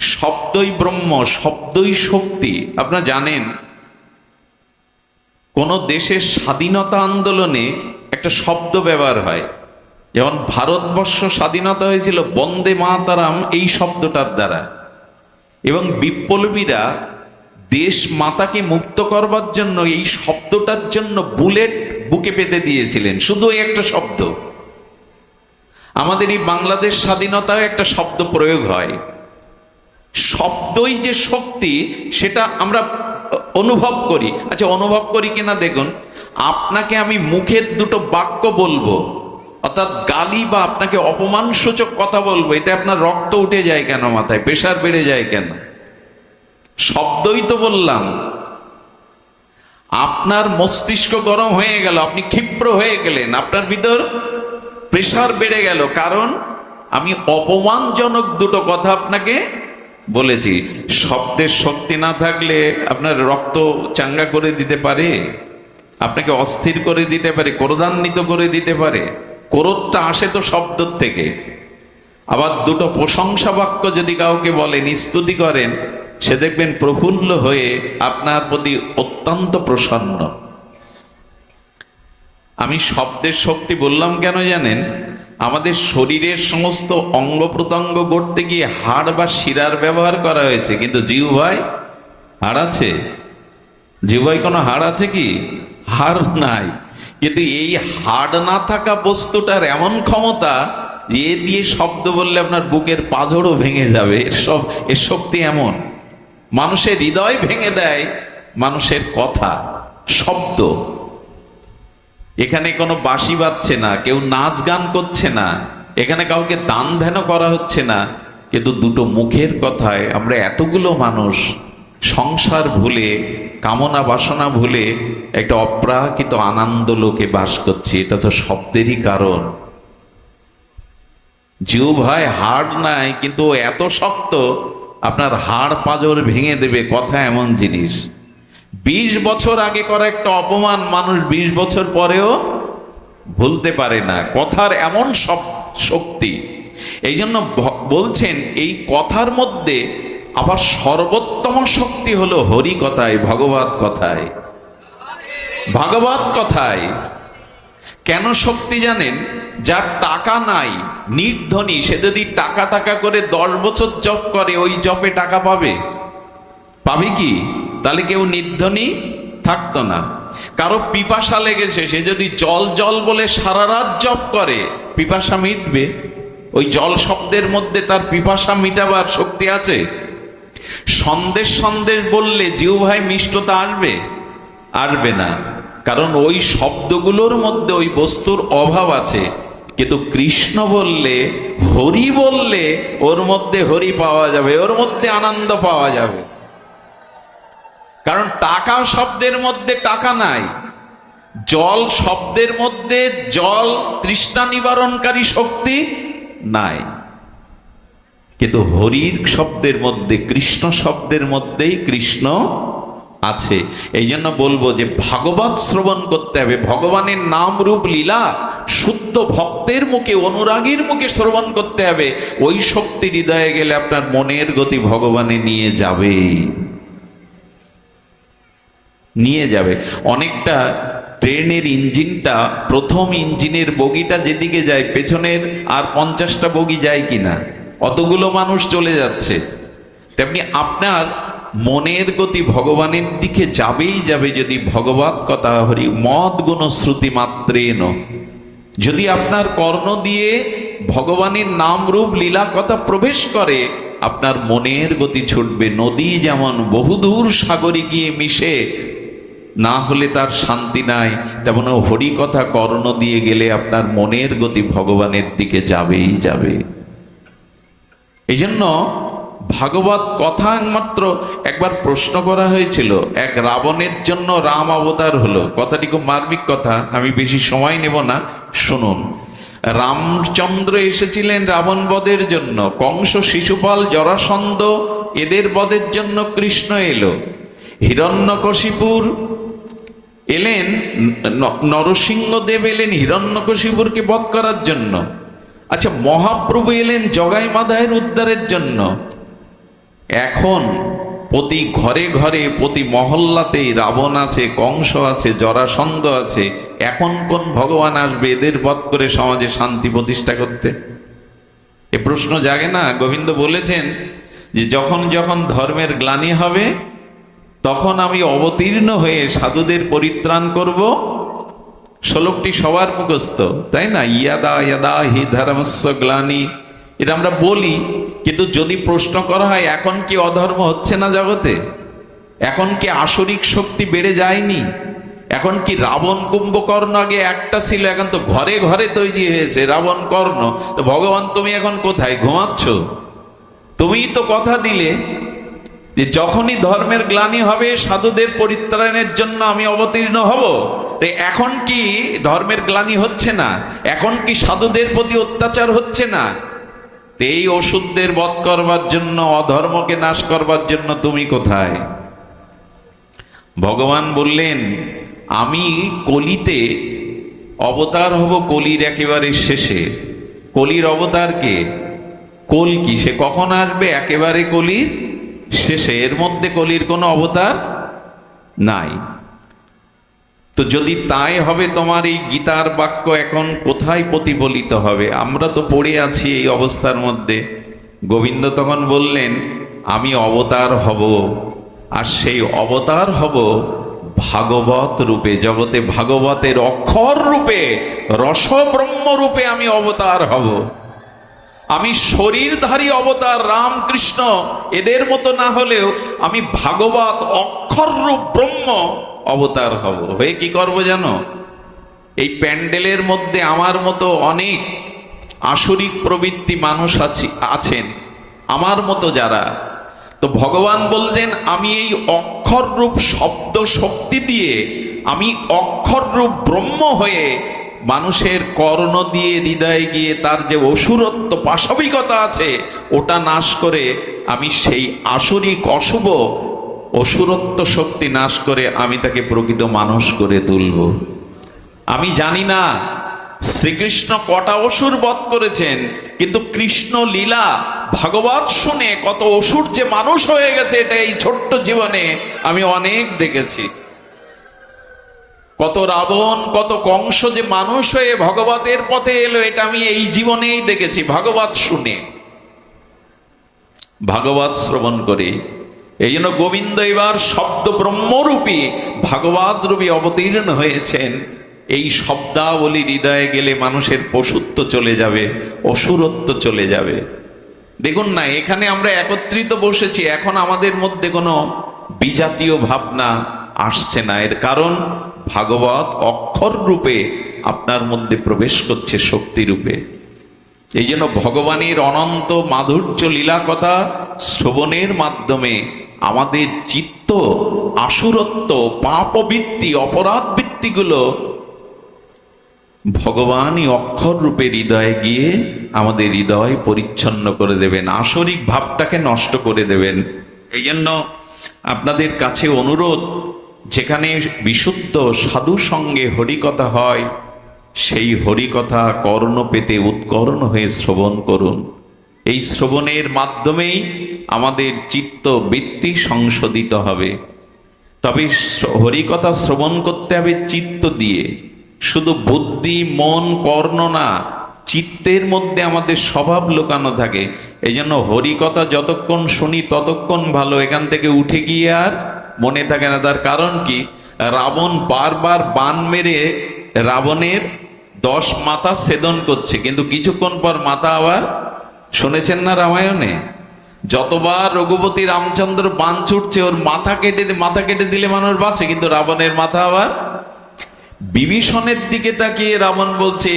A: শব্দই ব্রহ্ম, শব্দই শক্তি। আপনারা জানেন কোন দেশের স্বাধীনতা আন্দোলনে একটা শব্দ ব্যবহার হয়। যেমন ভারতবর্ষ স্বাধীনতা হয়েছিল বন্দে মাতারাম এই শব্দটার দ্বারা, এবং বিপ্লবীরা দেশ মাতাকে মুক্ত করবার জন্য এই শব্দটার জন্য বুলেট বুকে পেতে দিয়েছিলেন, শুধু এই একটা শব্দ। আমাদের এই বাংলাদেশ স্বাধীনতায় একটা শব্দ প্রয়োগ হয়। শব্দই যে শক্তি সেটা আমরা অনুভব করি। আচ্ছা, অনুভব করি কিনা দেখুন, আপনাকে আমি মুখের দুটো বাক্য বলবো, অর্থাৎ গালি বা আপনাকে অপমানসূচক কথা বলবো, এতে আপনার রক্ত উঠে যায় কেন, মাথায় প্রেশার বেড়ে যায় কেন? শব্দই তো বললাম। আপনার মস্তিষ্ক গরম হয়ে গেল, আপনি ক্ষিপ্র হয়ে গেলেন, আপনার ভিতর প্রেশার বেড়ে গেল, কারণ আমি অপমানজনক দুটো কথা আপনাকে বলেছি। শব্দের শক্তি না থাকলে আপনার রক্ত চাঙ্গা করে দিতে পারে, আপনাকে অস্থির করে দিতে পারে, ক্রোধান্বিত করে দিতে পারে। ক্রোধটা আসে তো শব্দ থেকে। আবার দুটো প্রশংসা বাক্য যদি কাউকে বলেন, স্তুতি করেন, সে দেখবেন প্রফুল্ল হয়ে আপনার প্রতি অত্যন্ত প্রসন্ন। আমি শব্দের শক্তি বললাম কেন জানেন? আমাদের শরীরের সমস্ত অঙ্গ প্রত্যঙ্গ গড়তে গিয়ে হাড় বা শিরার ব্যবহার করা হয়েছে, কিন্তু জিহ্বায় হাড় আছে? জিহ্বায় কোনো হাড় আছে কি? হাড় নাই। কিন্তু এই হাড় না থাকা বস্তুটার এমন ক্ষমতা যে এ দিয়ে শব্দ বললে আপনার বুকের পাঁজরও ভেঙে যাবে। এর শক্তি এমন। মানুষের হৃদয় ভেঙে দেয় মানুষের কথা, শব্দ। এখানে কোনো বাঁশি বাজছে না, কেউ নাচ গান করছে না, এখানে কাউকে দান ধ্যান করা হচ্ছে না, কিন্তু দুটো মুখের কথায় আমরা এতগুলো মানুষ সংসার ভুলে, কামনা বাসনা ভুলে একটা অপ্রাকৃত আনন্দ লোকে বাস করছি। এটা তো শব্দেরই কারণ। জিহ্বায় হাড় নাই, কিন্তু এত শক্ত আপনার হাড় পাঁজর ভেঙে দেবে। কথা এমন জিনিস, 20 বছর আগে করা একটা অপমান মানুষ 20 বছর পরেও ভুলতে পারে না। কথার এমন সব শক্তি। এই জন্য বলছেন এই কথার মধ্যে আবার সর্বোত্তম শক্তি হলো হরি কথায়, ভগবত কথায়। ভাগবত কথায় কেন শক্তি জানেন? যার টাকা নাই, নির্ধনী, সে যদি টাকা টাকা করে 10 বছর জপ করে, ওই জপে টাকা পাবে? পাবে কি? তাহলে কেউ নির্ধনী থাকতো না। কারো পিপাসা লেগেছে, সে যদি জল জল বলে সারা রাত জপ করে, পিপাসা মিটবে? ওই জল শব্দের মধ্যে তার পিপাসা মিটাবার শক্তি আছে? সন্দেশ সন্দেশ বললে জিহ্বায় মিষ্টতা আসবে? আসবে না, কারণ ওই শব্দগুলোর মধ্যে ওই বস্তুর অভাব আছে। কিন্তু কৃষ্ণ বললে, হরি বললে, ওর মধ্যে হরি পাওয়া যাবে, ওর মধ্যে আনন্দ পাওয়া যাবে। কারণ টাকা শব্দের মধ্যে টাকা নাই, জল শব্দের মধ্যে জল তৃষ্ণা নিবারণকারী শক্তি নাই, কিন্তু হরির শব্দের মধ্যে, কৃষ্ণ শব্দের মধ্যেই কৃষ্ণ আছে। এই জন্য বলবো যে ভাগবত শ্রবণ করতে হবে। ভগবানের নাম রূপ লীলা শুদ্ধ ভক্তের মুখে, অনুরাগীর মুখে শ্রবণ করতে হবে। ওই শক্তি হৃদয়ে গেলে আপনার মনের গতি ভগবানে নিয়ে যাবে, নিয়ে যাবে। অনেকটা ট্রেনের ইঞ্জিনটা, প্রথম ইঞ্জিনের বগিটা যেদিকে যায়, পেছনের আর 50টা বগি যায় কিনা? অতগুলো মানুষ চলে যাচ্ছে। তেমনি আপনার মনের গতি ভগবানের দিকে যাবেই যাবে যদি ভগবত কথা হরি মদ গুণ শ্রুতি মাত্রেন। যদি আপনার কর্ণ দিয়ে ভগবানের নাম রূপ লীলা কথা প্রবেশ করে, আপনার মনের গতি ছুটবে। নদী যেমন বহুদূর সাগরে গিয়ে মিশে, না হলে তার শান্তি নাই, তেমন হরি কথা কর্ণ দিয়ে গেলে আপনার মনের গতি ভগবানের দিকে যাবেই যাবে। এই জন্য ভাগবত কথা একমাত্র একবার প্রশ্ন করা হয়েছিল, এক রাবণের জন্য রাম অবতার হলো। কথাটি খুব মার্মিক কথা, আমি বেশি সময় নেব না, শুনুন। রামচন্দ্র এসেছিলেন রাবণ বধের জন্য, কংস, শিশুপাল, জরাসন্ধ এদের বধের জন্য কৃষ্ণ এলো। হিরণ্যকশিপুর এলেন, নরসিংহদেব এলেন হিরণ্যকশিপুরকে বধ করার জন্য। আচ্ছা, মহাপ্রভু এলেন জগাই মাধায়ের উদ্ধারের জন্য। এখন প্রতি ঘরে ঘরে, প্রতি মহল্লাতে রাবণ আছে, কংস আছে, জরাসন্ধ আছে। এখন কোন ভগবান আসবে এদের বধ করে সমাজে শান্তি প্রতিষ্ঠা করতে? এ প্রশ্ন জাগে না? গোবিন্দ বলেছেন যে যখন যখন ধর্মের গ্লানি হবে, তখন আমি অবতীর্ণ হয়ে সাধুদের পরিত্রাণ করব। শ্লোকটি সবার মুখস্থ, তাই না? ইয়াদা ইয়াদা হি ধর্মস্য গ্লানি, এটা আমরা বলি। কিন্তু যদি প্রশ্ন করা হয়, এখন কি অধর্ম হচ্ছে না জগতে? এখন কি আসরিক শক্তি বেড়ে যায়নি? এখন কি রাবণ কুম্ভকর্ণ আগে একটা ছিল, এখন তো ঘরে ঘরে তৈরি হয়েছে রাবণ কর্ণ। তো ভগবান তুমি এখন কোথায়? ঘুমাচ্ছ? তুমিই তো কথা দিলে যে যখনই ধর্মের গ্লানি হবে সাধুদের পরিত্রাণের জন্য আমি অবতীর্ণ হব। এখন কি ধর্মের গ্লানি হচ্ছে না? এখন কি সাধুদের প্রতি অত্যাচার হচ্ছে না? এই অশুদ্ধের বধ করবার জন্য, অধর্মকে নাশ করবার জন্য তুমি কোথায়? ভগবান বললেন আমি কলিতে অবতার হব, কলির একেবারে শেষে। কলির অবতার কে? কল্কি। সে কখন আসবে? একেবারে কলির শেষে। এর মধ্যে কলির কোনো অবতার নাই। তো যদি তাই হবে, তোমার এই গীতার বাক্য এখন কোথায় প্রতিফলিত হবে? আমরা তো পড়ে আছি এই অবস্থার মধ্যে। গোবিন্দ তখন বললেন আমি অবতার হব, আর সেই অবতার হব ভাগবত রূপে, জগতে ভাগবতের অক্ষর রূপে, রসব্রহ্ম রূপে আমি অবতার হব। আমি শরীরধারী অবতার রামকৃষ্ণ এদের মতো না হলেও আমি ভাগবত অক্ষর রূপ ব্রহ্ম অবতার হব। হয়ে কি করব জানো? এই প্যান্ডেলের মধ্যে আমার মতো অনেক আসরিক প্রবৃত্তি মানুষ আছেন, আমার মতো যারা, তো ভগবান বললেন আমি এই অক্ষর রূপ শব্দ শক্তি দিয়ে আমি অক্ষর রূপ ব্রহ্ম হয়ে মানুষের কর্ণ দিয়ে হৃদয়ে গিয়ে তার যে অসুরত্ব পাশবিকতা আছে ওটা নাশ করে আমি সেই আসরিক অশুভ অসুরত্ব শক্তি নাশ করে আমি তাকে প্রকৃত মানুষ করে তুলব। আমি জানি না শ্রীকৃষ্ণ কটা অসুর বধ করেছেন, কিন্তু কৃষ্ণ লীলা ভাগবত শুনে কত অসুর যে মানুষ হয়ে গেছে এটা এই ছোট্ট জীবনে আমি অনেক দেখেছি। কত রাবণ কত কংস যে মানুষ হয়ে ভগবতের পথে এলো এটা আমি এই জীবনেই দেখেছি, ভাগবত শুনে, ভাগবত শ্রবণ করে। এই জন্য গোবিন্দ এবার শব্দ ব্রহ্মরূপী ভাগবত রূপী অবতীর্ণ হয়েছেন। এই শব্দাবলী হৃদয়ে গেলে মানুষের পশুত্ব চলে যাবে, অসুরত্ব চলে যাবে। দেখুন না, এখানে আমরা একত্রিত বসেছি, এখন আমাদের মধ্যে কোনো বিজাতীয় ভাবনা আসছে না। এর কারণ ভাগবত অক্ষর রূপে আপনার মধ্যে প্রবেশ করছে শক্তি রূপে। এই জন্য ভগবানের অনন্ত মাধুর্য লীলা কথা শ্রবণের মাধ্যমে আমাদের চিত্ত আসুরত্ব পাপবৃত্তি অপরাধ বৃত্তিগুলো ভগবানই অক্ষর রূপে হৃদয়ে গিয়ে আমাদের হৃদয় পরিচ্ছন্ন করে দেবেন, আসরিক ভাবটাকে নষ্ট করে দেবেন। এই জন্য আপনাদের কাছে অনুরোধ, যেখানে বিশুদ্ধ সাধু সঙ্গে হরিকথা হয় সেই হরিকথা কর্ণ পেতে উৎকর্ণ হয়ে শ্রবণ করুন। এই শ্রবণের মাধ্যমেই আমাদের চিত্ত বৃত্তি সংশোধিত হবে। তবে হরিকথা শ্রবণ করতে হবে চিত্ত দিয়ে, শুধু বুদ্ধি মন কর্ণ না, চিত্তের মধ্যে আমাদের স্বভাব লুকানো থাকে। এই জন্য হরিকথা যতক্ষণ শুনি ততক্ষণ ভালো, এখান থেকে উঠে গিয়ে আর মনে থাকে না। তার কারণ কি? রাবণ বারবার বাণ মেরে রাবণের 10 মাথা ছেদন করছে, কিন্তু কিছুক্ষণ পর মাথা আবার, শুনেছেন না রামায়ণে, যতবার রঘুপতি রামচন্দ্র বাণ ছুটছে ওর মাথা কেটে দিলে মানুষ বাঁচে, কিন্তু রাবণের মাথা আবার। বিভীষণের দিকে তাকিয়ে রাবণ বলছে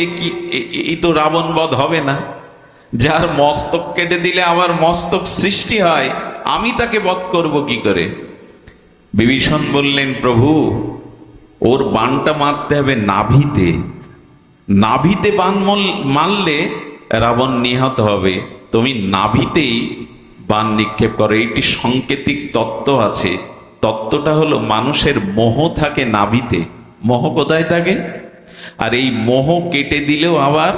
A: এই তো রাবণ বধ হবে না, যার মস্তক কেটে দিলে আবার মস্তক সৃষ্টি হয়, আমি তাকে বধ করব কি করে? বিভীষণ বললেন প্রভু ওর বাণটা মারতে হবে নাভিতে, নাভিতে বাণ মারলে রাবণ নিহত হবে, তুমি নাভিতেই বাণ নিক্ষেপ করো। এইটি সাংকেতিক তত্ত্ব আছে। তত্ত্বটা হলো মানুষের মোহ থাকে নাভিতে। মোহ কোথায় থাকে? আর এই মোহ কেটে দিলেও আবার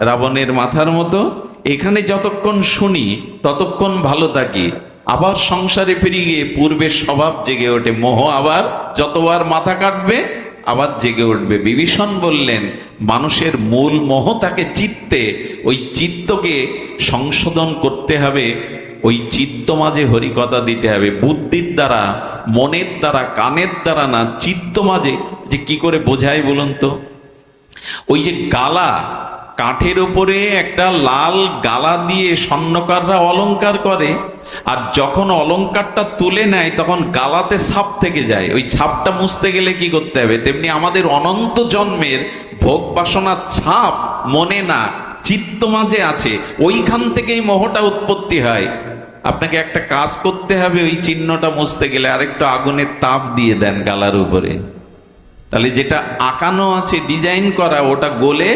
A: রাবণের মাথার মতো। এখানে যতক্ষণ শুনি ততক্ষণ ভালো থাকি, আবার সংসারে ফিরে গিয়ে পূর্বের স্বভাব জেগে ওঠে, মোহ আবার যতবার মাথা কাটবে আবার জেগে উঠবে। বিভীষণ বললেন মানুষের মূল মোহ থাকে চিত্তে, ওই চিত্তকে সংশোধন করতে হবে, ওই চিত্ত মাঝে হরিকথা দিতে হবে। বুদ্ধির দ্বারা, মনের দ্বারা, কানের দ্বারা না, চিত্ত মাঝে। যে কি করে বোঝায় বলুন তো? ওই যে গালা, কাঠের উপরে একটা লাল গালা দিয়ে স্বর্ণকাররা অলংকার করে, আর যখন অলংকারটা তুলে নেয় তখন গালাতে ছাপ থেকে যায়, ওই ছাপটা মুছতে গেলে কি করতে হবে? তেমনি আমাদের অনন্ত জন্মের ভোগ বাসনার ছাপ মনে না, চিত্ত মাঝে আছে, ওইখান থেকেই মোহটা উৎপত্তি হয়। আপনাকে একটা কাজ করতে হবে, ওই চিহ্নটা মুছতে গেলে আরেকটু আগুনের তাপ দিয়ে দেন গালার উপরে, তাহলে যেটা আঁকানো আছে ডিজাইন করা ওটা গলে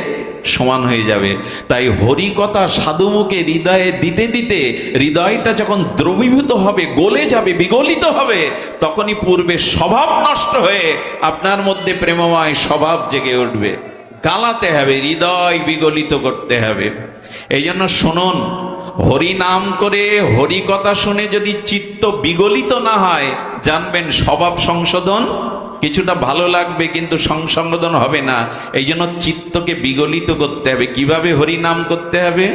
A: সমান হয়ে যাবে। তাই হরিকথা সাধুমুখে হৃদয়ে দিতে দিতে হৃদয়টা যখন দ্রবীভূত হবে, গলে যাবে, বিগলিত হবে, তখনই পূর্বে স্বভাব নষ্ট হয়ে আপনার মধ্যে প্রেমময় স্বভাব জেগে উঠবে। গালাতে হবে, হৃদয় বিগলিত করতে হবে। এই জন্য শুনুন, হরি নাম করে হরিকথা শুনে যদি চিত্ত বিগলিত না হয়, জানবেন স্বভাব সংশোধন কিছুটা ভালো লাগবে, কিন্তু সংশোধন হবে না। এই জন্য চিত্তকে বিগলিত করতে হবে। কিভাবে হরিনাম করতে হবে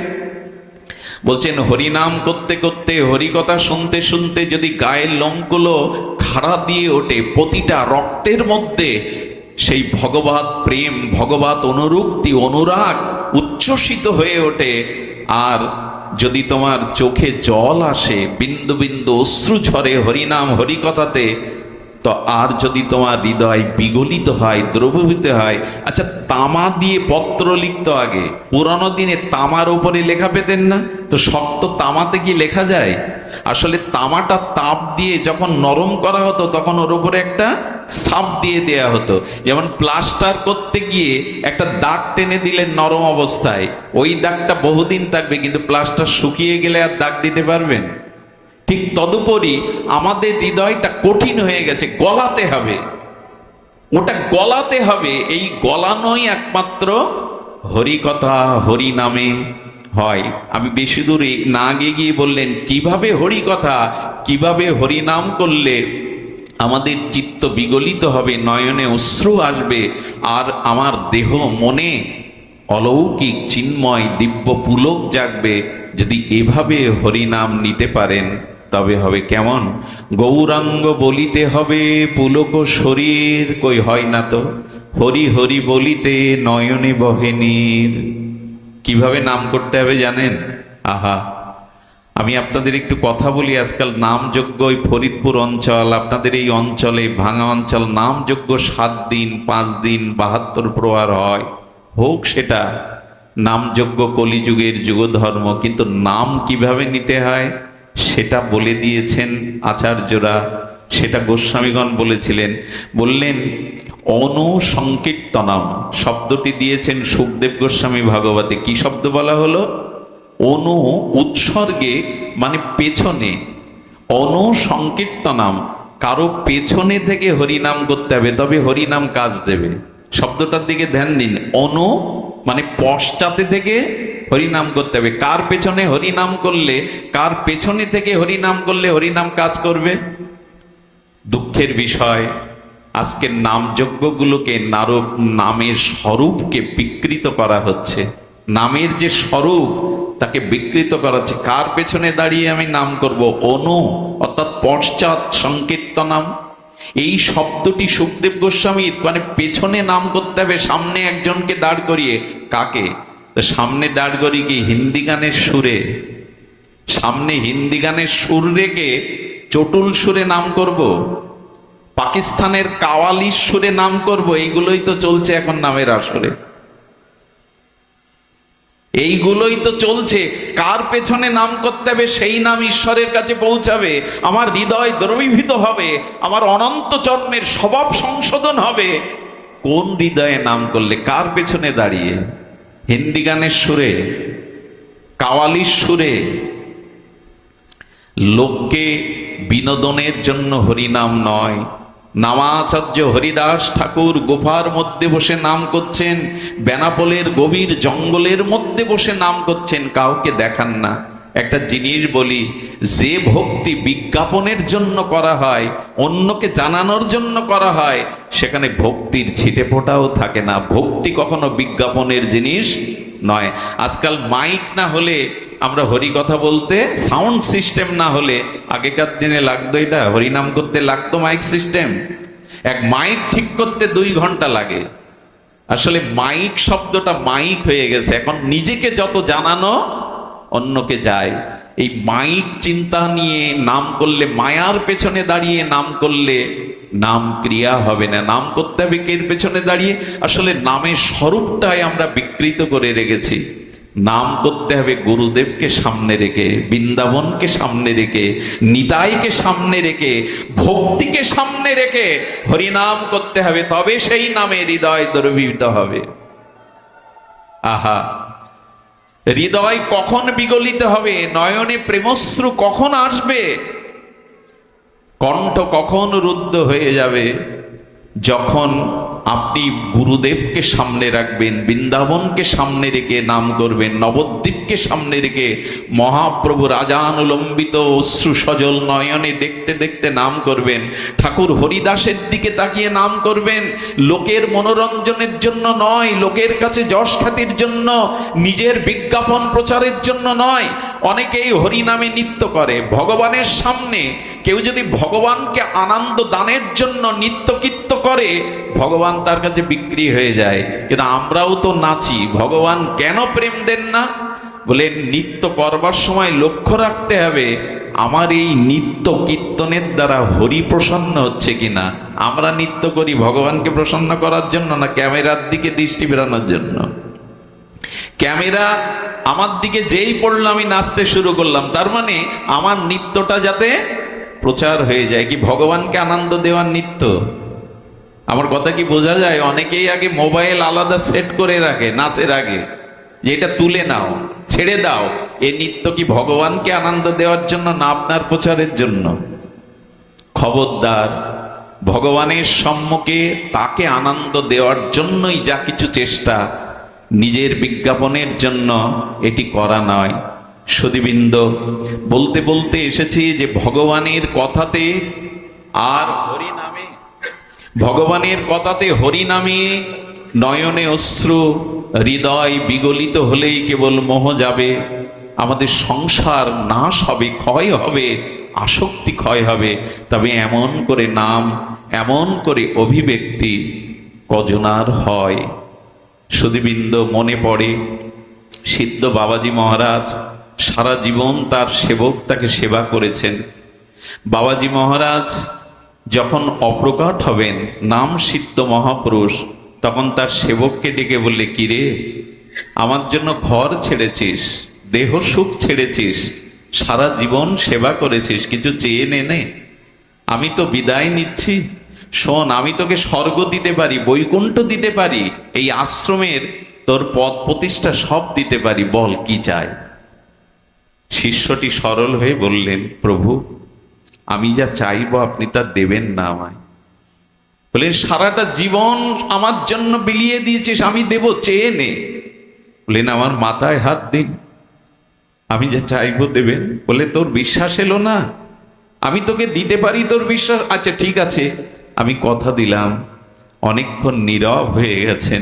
A: বলছেন? হরিনাম করতে করতে, হরিকথা শুনতে শুনতে যদি গায়ের লোমগুলো ধারা দিয়ে ওঠে, প্রতিটা রক্তের মধ্যে সেই ভগবত প্রেম, ভগবত অনুরক্তি, অনুরাগ উচ্ছ্বসিত হয়ে ওঠে। আর যদি তোমার চোখে জল আসে, বিন্দু বিন্দু অশ্রু ঝরে হরিনাম হরিকথাতে, তো আর যদি তোমার হৃদয় বিগলিত হয়, দ্রবীভূত হয়। আচ্ছা, তামা দিয়ে পত্র লিখত আগে, পুরানো দিনে তামার উপরে লেখা পেতেন না? তো শক্ত তামাতে কি লেখা যায়? আসলে তামাটা তাপ দিয়ে যখন নরম করা হতো, তখন ওর উপরে একটা ছাপ দিয়ে দেয়া হতো। যেমন প্লাস্টার করতে গিয়ে একটা দাগ টেনে দিলেন নরম অবস্থায়, ওই দাগটা বহুদিন থাকবে, কিন্তু প্লাস্টার শুকিয়ে গেলে আর দাগ দিতে পারবেন? ঠিক তদুপরি আমাদের হৃদয়টা কঠিন হয়ে গেছে, গলাতে হবে, ওটা গলাতে হবে। এই গলানোই একমাত্র হরিকথা, হরি নামে হয়। আমি বেশি দূরে না গিয়ে বললেন কিভাবে হরিকথা, কিভাবে হরিনাম করলে আমাদের চিত্ত বিগলিত হবে, নয়নে অশ্রু আসবে, আর আমার দেহ মনে অলৌকিক চিন্ময় দিব্য পুলক জাগবে। যদি এভাবে হরিনাম নিতে পারেন তবে হবে কেমন? গৌরাঙ্গ বলিতে হবে পুলক শরীর, কই হয় না তো? হরি হরি বলিতে নয়নে বহে নীর। কিভাবে নাম করতে হবে জানেন? আহা, আমি আপনাদের একটু কথা বলি। আজকাল নামযজ্ঞ, ওই ফরিদপুর অঞ্চল, আপনাদের এই অঞ্চলে ভাঙা অঞ্চল, নামযজ্ঞ 7 দিন 5 দিন 72 প্রহার হয়। হোক সেটা নামযজ্ঞ, কলিযুগের যুগধর্ম, কিন্তু নাম কিভাবে নিতে হয় সেটা বলে দিয়েছেন আচার্যরা। সেটা গোস্বামীগণ বলেছিলেন। বললেন অনুসংকীর্তনম শব্দটি দিয়েছেন সুখদেব গোস্বামী ভাগবতে। কি শব্দ বলা হলো? অনু উৎসর্গে, মানে পেছনে। অনুসংকীর্তনম, কারো পেছনে থেকে হরিনাম করতে হবে, তবে হরিনাম কাজ দেবে। শব্দটার দিকে ধ্যান দিন। অনু মানে পশ্চাতে থেকে হরিনাম করতে হবে। কার পেছনে হরিনাম করলে, কার পেছনে থেকে হরিনাম করলে হরিনাম কাজ করবে? দুঃখের বিষয়, আজকের নামযজ্ঞগুলোকে নামের স্বরূপকে বিকৃত করা হচ্ছে। নামের যে স্বরূপ তাকে বিকৃত করা হচ্ছে। কার পেছনে দাঁড়িয়ে আমি নাম করব? অনু অর্থাৎ পশ্চাৎ সংকীর্তনাম। এই শব্দটি সুখদেব গোস্বামীর, মানে পেছনে নাম করতে হবে, সামনে একজনকে দাঁড় করিয়ে। কাকে? সামনে দাঁড় করিয়ে কি হিন্দি গানের সুরে, সামনে হিন্দি গানের সুর রেখে চটুল সুরে নাম করব? পাকিস্তানের কাওয়ালির সুরে নাম করব? এইগুলোই তো চলছে এখন নামের আসরে, এইগুলোই তো চলছে। কার পেছনে নাম করতে হবে সেই নাম ঈশ্বরের কাছে পৌঁছাবে। আমার হৃদয় দ্রবীভূত হবে, আমার অনন্ত জন্মের স্বভাব সংশোধন হবে। কোন হৃদয়ে নাম করলে? কার পেছনে দাঁড়িয়ে? হিন্দি গানের সুরে, কাওয়ালির সুরে? লোককে বিনোদনের জন্য হরিনাম নয়। নামাচার্য হরিদাস ঠাকুর গুফার মধ্যে বসে নাম করছেন, বেনাপোলের গভীর জঙ্গলের মধ্যে বসে নাম করছেন, কাউকে দেখান না। একটা জিনিস বলি, যে ভক্তি বিজ্ঞাপনের জন্য করা হয়, অন্যকে জানানোর জন্য করা হয়, সেখানে ভক্তির ছিটে ফোঁটাও থাকে না। ভক্তি কখনো বিজ্ঞাপনের জিনিস নয়। আজকাল মাইক না হলে, আমরা হরি কথা বলতে সাউন্ড সিস্টেম না হলে, আগেকার দিনে লাগতো, এটা হরিনাম করতে লাগতো মাইক সিস্টেম। এক মাইক ঠিক করতে 2 ঘন্টা লাগে। আসলে মাইক শব্দটা মাইক হয়ে গেছে, এখন নিজেকে যত জানানো অন্যকে যায়। এই মাইক চিন্তা নিয়ে নাম করলে, মায়ার পেছনে দাঁড়িয়ে নাম করলে নাম ক্রিয়া হবে না। নাম করতে হবে কের পেছনে দাঁড়িয়ে? আসলে নামের স্বরূপটাই আমরা বিকৃত করে রেখেছি। নাম করতে হবে গুরুদেবকে সামনে রেখে, বৃন্দাবনকে সামনে রেখে, নিতাইকে সামনে রেখে, ভক্তিকে সামনে রেখে হরিনাম করতে হবে, তবে সেই নামে হৃদয় দ্রবীভূত হবে। আহা, হৃদয় কখন বিগলিত হবে, নয়নে প্রেমশ্রু কখন আসবে, কণ্ঠ কখন রুদ্ধ হয়ে যাবে? যখন আপনি গুরুদেবকে সামনে রাখবেন, বৃন্দাবনকে সামনে রেখে নাম করবেন, নবদ্বীপকে সামনে রেখে মহাপ্রভু রাজানুলম্বিত অশ্রু সজল নয়নে দেখতে দেখতে নাম করবেন, ঠাকুর হরিদাসের দিকে তাকিয়ে নাম করবেন। লোকের মনোরঞ্জনের জন্য নয়, লোকের কাছে যশ খ্যাতির জন্য, নিজের বিজ্ঞাপন প্রচারের জন্য নয়। অনেকেই হরিনামে নৃত্য করে, ভগবানের সামনে কেউ যদি ভগবানকে আনন্দ দানের জন্য নিত্যকৃত্য করে, ভগবান তার কাছে বিক্রি হয়ে যায়। কিন্তু আমরাও তো নাচি, ভগবান কেন প্রেম দেন না? বলে নিত্য করবার সময় লক্ষ্য রাখতে হবে আমার এই নিত্য কীর্তনের দ্বারা হরি প্রসন্ন হচ্ছে কিনা। আমরা নিত্য করি ভগবানকে প্রসন্ন করার জন্য, না ক্যামেরার দিকে দৃষ্টি ফেরানোর জন্য? ক্যামেরা আমার দিকে যেই পড়লো আমি নাচতে শুরু করলাম, তার মানে আমার নৃত্যটা যাতে প্রচার হয়ে যায়। কি ভগবানকে আনন্দ দেওয়ার নৃত্য? আমার কথা কি বোঝা যায়? অনেকেই আগে মোবাইল আলাদা সেট করে রাখে নাচের আগে, যে এটা তুলে নাও, ছেড়ে দাও। এই নৃত্য কি ভগবানকে আনন্দ দেওয়ার জন্য, না আপনার প্রচারের জন্য? খবরদার, ভগবানের সম্মুখে তাকে আনন্দ দেওয়ার জন্যই যা কিছু চেষ্টা, নিজের বিজ্ঞাপনের জন্য এটি করা নয়। সুধীবৃন্দ, বলতে বলতে এসেছি যে ভগবানের কথাতে আর হরি নামে, ভগবানের কথাতে হরি নামে নয়নে অশ্রু, হৃদয় বিগলিত হলেই কেবল মোহ যাবে। আমাদের সংসার নাশ হবে, ক্ষয় হবে, আসক্তি ক্ষয় হবে। তবে এমন করে নাম, এমন করে অভিব্যক্তি কজনার হয়? সুধীবৃন্দ, মনে পড়ে সিদ্ধ বাবাজি মহারাজ সারা জীবন তার সেবক তাকে সেবা করেছেন। বাবাজি মহারাজ যখন অপ্রকট হবেন, নাম সিদ্ধ মহাপুরুষ, তখন তার সেবককে ডেকে বললে, কিরে, আমার জন্য ঘর ছেড়েছিস, দেহ সুখ ছেড়েছিস, সারা জীবন সেবা করেছিস, কিছু চেয়ে নে, আমি তো বিদায় নিচ্ছি। শোন, আমি তোকে স্বর্গ দিতে পারি, বৈকুণ্ঠ দিতে পারি, এই আশ্রমের তোর পদ প্রতিষ্ঠা সব দিতে পারি, বল কি চাই? শিষ্যটি সরল হয়ে বললেন, প্রভু, আমি যা চাইবো আপনি তা দেবেন না আমায়। বললেন, সারাটা জীবন আমার জন্য বিলিয়ে দিয়েছিস, আমি দেব, চেয়ে নে। বললেন, আমার মাথায় হাত দিন, আমি যা চাইবো দেবেন। বলে, তোর বিশ্বাস এলো না? আমি তোকে দিতে পারি, তোর বিশ্বাস? আচ্ছা ঠিক আছে, আমি কথা দিলাম। অনেকক্ষণ নীরব হয়ে গেছেন,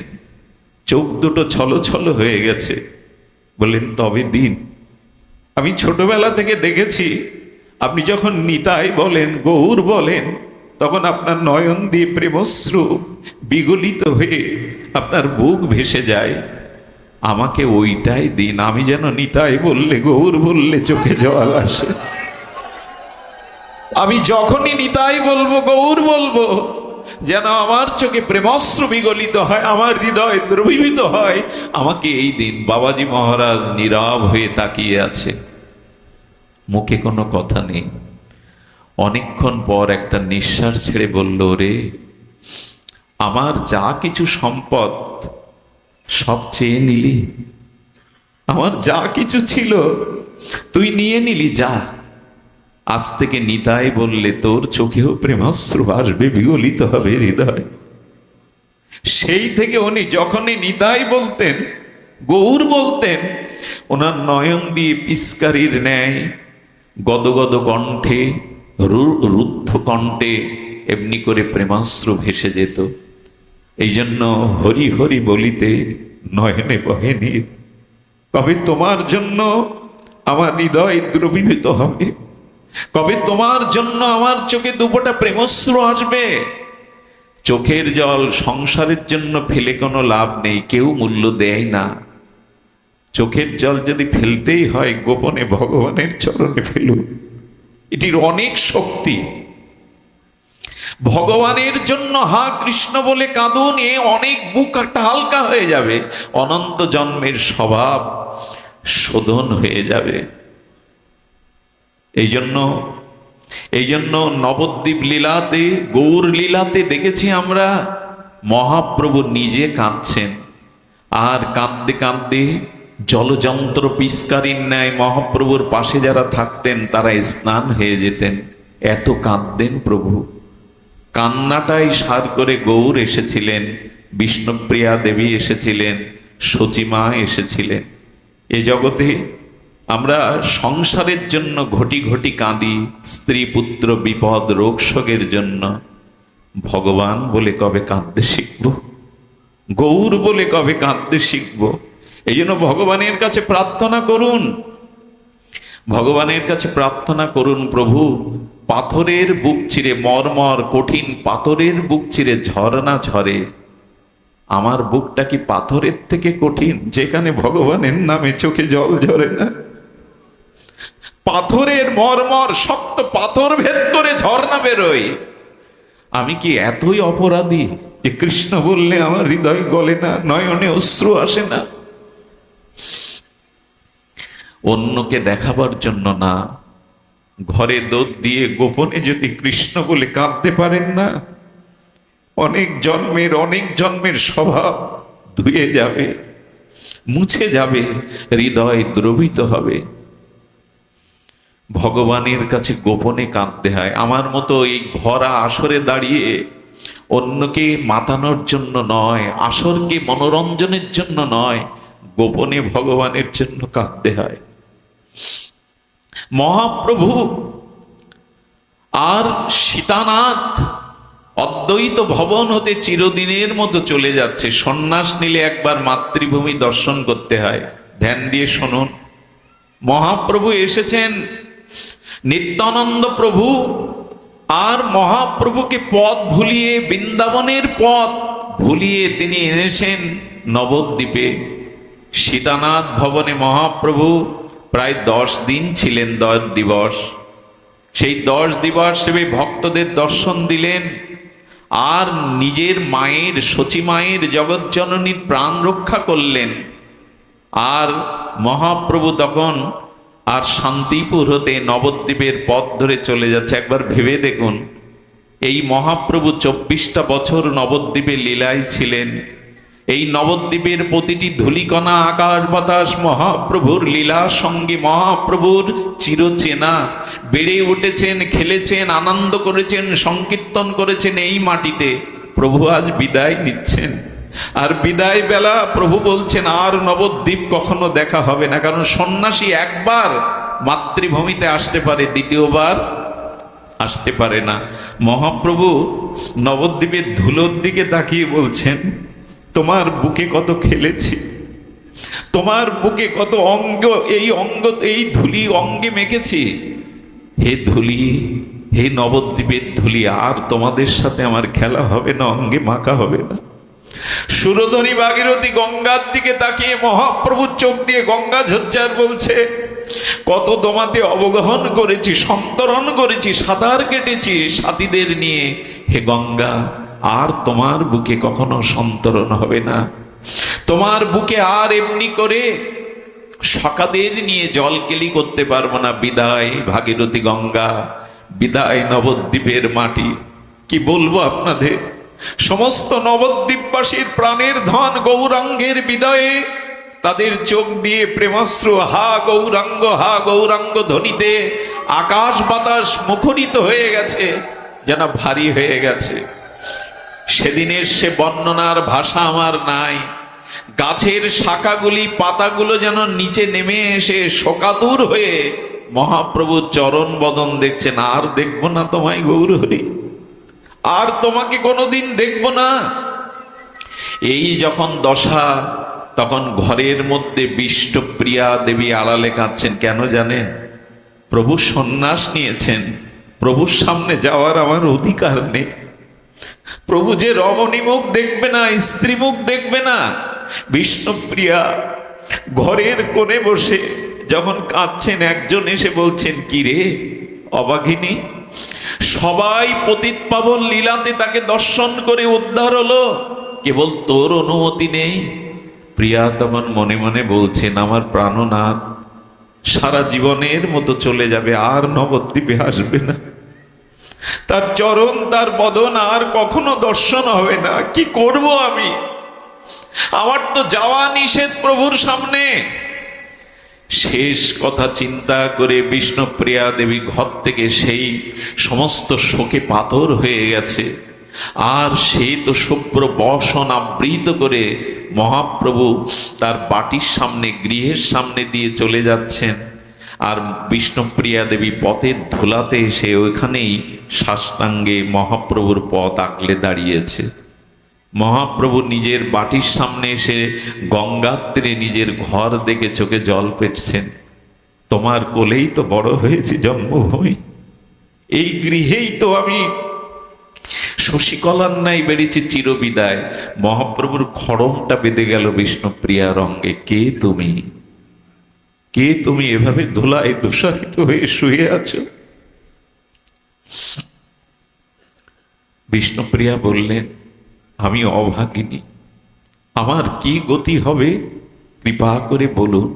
A: চোখ দুটো ছলো ছলো হয়ে গেছে। বললেন, তবে দিন। আমি ছোটবেলা থেকে দেখেছি আপনি যখন নিতাই বলেন, গৌর বলেন, তখন আপনার নয়ন দিয়ে প্রেমশ্রু বিগলিত হয়ে আপনার বুক ভেসে যায়। আমাকে ওইটাই দিন, আমি যেন নিতাই বললে, গৌর বললে চোখে জল আসে। আমি যখনই নিতাই বলবো, গৌর বলবো, যেন আমার চোখে প্রেমশ্রু বিগলিত হয়, আমার হৃদয় দ্রবীভূত হয়। আমাকে এই দিন। বাবাজি মহারাজ নীরব হয়ে তাকিয়ে আছে, মুখে কোনো কথা নেই। অনেকক্ষণ পর একটা নিঃশ্বাস ছেড়ে বলল, রে, আমার যা কিছু সম্পদ সব চেয়ে নিলি, আমার যা কিছু ছিল তুই নিয়ে নিলি, যা। আজ থেকে নিতাই বললে তোর চোখেও প্রেমাশ্রু আসবে, বিগলিত হবে হৃদয়। সেই থেকে উনি যখনই নিতাই বলতেন, গৌর বলতেন, ওনার নয়ন দিয়ে পিস্কারির ন্যায় গদগদ কণ্ঠে, রুদ্ধ কণ্ঠে এমনি করে প্রেমাশ্রু ভেসে যেত। এই জন্য হরি হরি বলিতে নয়নে বহে নীর। কবে তোমার জন্য আমার হৃদয় দ্রবীভূত হবে, কবে তোমার জন্য আমার চোখে দুপোটা প্রেমশ্রু আসবে। চোখের জল সংসারের জন্য ফেলে কোনো লাভ নেই, কেউ মূল্য দেয় না। চোখের জল যদি ফেলতেই হয়, গোপনে ভগবানের চরণে ফেলুন, এটির অনেক শক্তি। ভগবানের জন্য হা কৃষ্ণ বলে কাঁদুন, এ অনেক বুকটা হালকা হয়ে যাবে, অনন্ত জন্মের স্বভাব শোধন হয়ে যাবে। এই জন্য নবদ্বীপ লীলাতে, গৌর লীলাতে দেখেছি আমরা, মহাপ্রভু নিজে কাঁদছেন, আর কাঁদতে কাঁদতে জলযন্ত্র পিস্কারির ন্যায় মহাপ্রভুর পাশে যারা থাকতেন তারা স্নান হয়ে যেতেন, এত কাঁদতেন প্রভু। কান্নাটাই সার করে গৌর এসেছিলেন, বিষ্ণুপ্রিয়া দেবী এসেছিলেন, সচিমা এসেছিলেন। এ জগতে আমরা সংসারের জন্য ঘটি ঘটি কাঁদি, স্ত্রী পুত্র বিপদ রোগ শোকের জন্য। ভগবান বলে কবে কাঁদতে শিখব? গৌর বলে কবে কাঁদতে শিখব? এই জন্য ভগবানের কাছে প্রার্থনা করুন, ভগবানের কাছে প্রার্থনা করুন, প্রভু পাথরের বুক চিরে, মরমর কঠিন পাথরের বুক চিরে ঝর্ণা ঝরে, আমার বুকটা কি পাথরের থেকে কঠিন যেখানে ভগবানের নামে চোখে জল ঝরে না? পাথরের মরমর শক্ত পাথর ভেদ করে ঝর্ণা বেরোয়। আমি কি এতই অপরাধী যে কৃষ্ণ বললে আমার হৃদয় গলে না, নয়নে অশ্রু আসে না? অন্যকে দেখাবার জন্য না, ঘরে দোদ দিয়ে গোপনে যদি কৃষ্ণ বলে কাঁদতে পারেন না, অনেক জন্মের স্বভাব ধুয়ে যাবে, মুছে যাবে, হৃদয় দ্রবিত হবে। ভগবানের কাছে গোপনে কাঁদতে হয়। আমার মতো এই ভরা আসরে দাঁড়িয়ে অন্যকে মাতানোর জন্য নয়, আসরকে মনোরঞ্জনের জন্য নয়, গোপনে ভগবানের জন্য কাঁদতে হয়। মহাপ্রভু আর সীতানাথ অদ্বৈত ভবন হতে চিরদিনের মতো চলে যাচ্ছে। সন্ন্যাস নিলে একবার মাতৃভূমি দর্শন করতে হয়। ধ্যান দিয়ে শুনুন, মহাপ্রভু এসেছেন, নিত্যানন্দ প্রভু আর মহাপ্রভুকে পথ ভুলিয়ে, বৃন্দাবনের পথ ভুলিয়ে তিনি এনেছেন নবদ্বীপে। সীতানাথ ভবনে মহাপ্রভু প্রায় 10 দিন ছিলেন, 10 দিবস। সেই 10 দিবস সেবে ভক্তদের দর্শন দিলেন, আর নিজের মায়ের, সচী মায়ের, জগজ্জননীর প্রাণ রক্ষা করলেন। আর মহাপ্রভু তখন আর শান্তিপুর হতে নবদ্বীপের পথ ধরে চলে যাচ্ছে। একবার ভেবে দেখুন, এই মহাপ্রভু 24টা বছর নবদ্বীপে লীলায় ছিলেন। এই নবদ্বীপের প্রতিটি ধূলিকণা, আকাশ বাতাস মহাপ্রভুর লীলা সঙ্গে মহাপ্রভুর চিরচেনা। বেড়ে উঠেছেন, খেলেছেন, আনন্দ করেছেন, সংকীর্তন করেছেন এই মাটিতে। প্রভু আজ বিদায় নিচ্ছেন, আর বিদায় বেলা প্রভু বলছেন আর নবদ্বীপ কখনো দেখা হবে না। কারণ সন্ন্যাসী একবার মাতৃভূমিতে আসতে পারে, দ্বিতীয়বার আসতে পারে না। মহাপ্রভু নবদ্বীপের ধুলোর দিকে তাকিয়ে বলছেন, তোমার বুকে কত খেলেছি, তোমার বুকে কত অঙ্গ, এই ধুলি অঙ্গে মেখেছি। হে ধুলি, হে নবদ্বীপের ধুলি, আর তোমাদের সাথে আমার খেলা হবে না, অঙ্গে মাখা হবে না। সুরধনী ভাগীরথী গঙ্গার দিকে তাকিয়ে মহাপ্রভু চোখ দিয়ে গঙ্গা ঝরঝর বলছে, কত তোমাতে অবগাহন করেছি, সন্তরণ করেছি, সাঁতার কেটেছি সাথীদের নিয়ে। হে গঙ্গা, আর তোমার বুকে কখনো সন্তরণ হবে না। তোমার বুকে আর এমনি করে সখাদের নিয়ে জল কেলি করতে পারবো না। বিদায় ভাগীরথী গঙ্গা, বিদায় নবদ্বীপের মাটি। কি বলবো আপনাদের, সমস্ত নবদ্বীপবাসীর প্রাণের ধন গৌরাঙ্গের বিদায়ে তাদের চোখ দিয়ে প্রেমাশ্রু হা গৌরাঙ্গ, হা গৌরাঙ্গ ধ্বনিতে আকাশ বাতাস মুখরিত হয়ে গেছে, যেন ভারী হয়ে গেছে। সেদিনের সে বর্ণনার ভাষা আমার নাই। গাছের শাখাগুলি, পাতাগুলো যেন নিচে নেমে এসে শোকাতুর হয়ে মহাপ্রভুর চরণ বদন দেখছেন। আর দেখবো না তোমায় গৌরহরি, আর তোমাকে কোনোদিন দেখবো না। এই যখন দশা, তখন ঘরের মধ্যে বিষ্ণুপ্রিয়া দেবী আড়ালে কাঁদছেন। কেন জানেন? প্রভু সন্ন্যাস নিয়েছেন, প্রভুর সামনে যাওয়ার আমার অধিকার নেই। প্রভু যে রমণী মুখ দেখবে না, স্ত্রী মুখ দেখবে না। বিষ্ণুপ্রিয়া ঘরের কোণে বসে যখন কাঁদছেন, একজন এসে বলছেন, কি রে অবাগিনী, সবাই পতিত পাবন লীলাতে তাকে দর্শন করে উদ্ধার হলো, কেবল তোর অনুমতি নেই। প্রিয়া তখন মনে মনে বলছেন, আমার প্রাণনাথ সারা জীবনের মতো চলে যাবে, আর নবদ্বীপে আসবে না। তার চরণ, তার বদন আর কখনো দর্শন হবে না। কি করব আমি? আমার তো যাওয়া নিষেধ প্রভুর সামনে। শেষ কথা চিন্তা করে বিষ্ণুপ্রিয়া দেবী ঘর থেকে সেই সমস্ত শোকে পাথর হয়ে গেছে, আর সে তো শুভ্র বসন আবৃত করে মহাপ্রভু তার বাটির সামনে, গৃহের সামনে দিয়ে চলে যাচ্ছেন। আর বিষ্ণুপ্রিয়া দেবী পথের ধুলাতে এসে ওইখানেই সাষ্টাঙ্গে মহাপ্রভুর পথ আঁকলে দাঁড়িয়েছে। মহাপ্রভু নিজের বাটির সামনে এসে গঙ্গার তীরে নিজের ঘর দেখে চোখে জল পেটছেন। তোমার কোলেই তো বড় হয়েছে জন্মভূমি, এই গৃহেই তো আমি শশীকলার ন্যায় বেড়েছি চিরবিদায়। মহাপ্রভুর খড়মটা বেঁধে গেল বিষ্ণুপ্রিয়ার অঙ্গে। কে তুমি? কে তুমি? এভাবে ধুলায় দূষারিত হয়ে শুয়ে আছো? বিষ্ণুপ্রিয়া বললেন, আমি অভাগিনী, আমার কি গতি হবে কৃপা করে বলুন।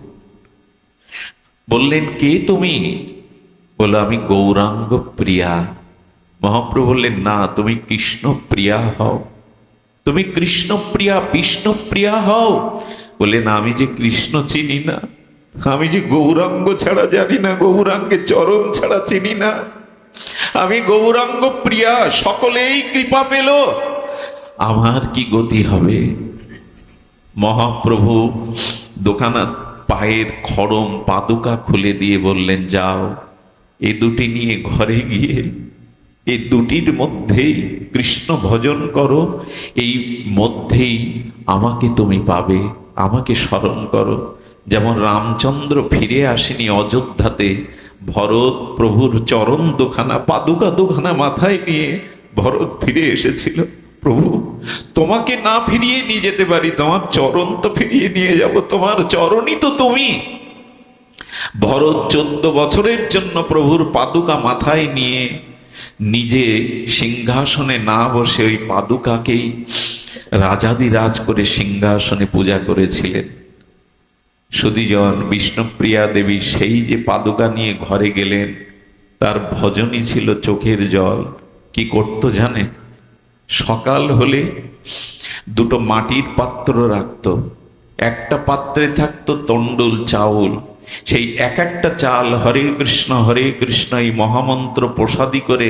A: বললেন, কে তুমি? বলো, আমি গৌরাঙ্গ প্রিয়া। মহাপ্রভু বললেন, না, তুমি কৃষ্ণ প্রিয়া হও। তুমি কৃষ্ণ প্রিয়া, বিষ্ণু প্রিয়া হও। বলে, না, আমি যে কৃষ্ণ চিনি না, আমি যে গৌরাঙ্গ ছাড়া জানি না, গৌরাঙ্গের চরণ ছাড়া চিনি না, আমি গৌরাঙ্গ প্রিয়া। সকলেই কৃপা পেল, আমার কি গতি হবে? মহাপ্রভু দোকানা পায়ের খড়ম পাদুকা খুলে দিয়ে বললেন, যাও, এই দুটি নিয়ে ঘরে গিয়ে এই দুটির মধ্যেই কৃষ্ণ ভজন করো, এই মধ্যেই আমাকে তুমি পাবে, আমাকে স্মরণ করো। যেমন রামচন্দ্র ফিরে আসেনি অযোধ্যাতে, ভরত প্রভুর চরণ দুখানা পাদুকা দুখানা মাথায় নিয়ে ভরত ফিরে এসেছিল। প্রভু, তোমাকে না ফিরিয়ে নিয়ে যেতে পারি, তোমার চরণ তো ফিরিয়ে নিয়ে যাব, তোমার চরণই তো তুমি। ভরত 14 বছরের জন্য প্রভুর পাদুকা মাথায় নিয়ে নিজে সিংহাসনে না বসে ওই পাদুকাকেই রাজাদিরাজ করে সিংহাসনে পূজা করেছিলেন। সুধীজন, বিষ্ণুপ্রিয়া দেবী সেই যে পাদুকা নিয়ে ঘরে গেলেন, তার ভজনই ছিল চোখের জল। কি করতো জানেন? সকাল হলে দুটো মাটির পাত্র রাখত, একটা পাত্রে থাকতো তন্ডুল চাউল, সেই এক একটা চাল হরে কৃষ্ণ এই মহামন্ত্র প্রসাদী করে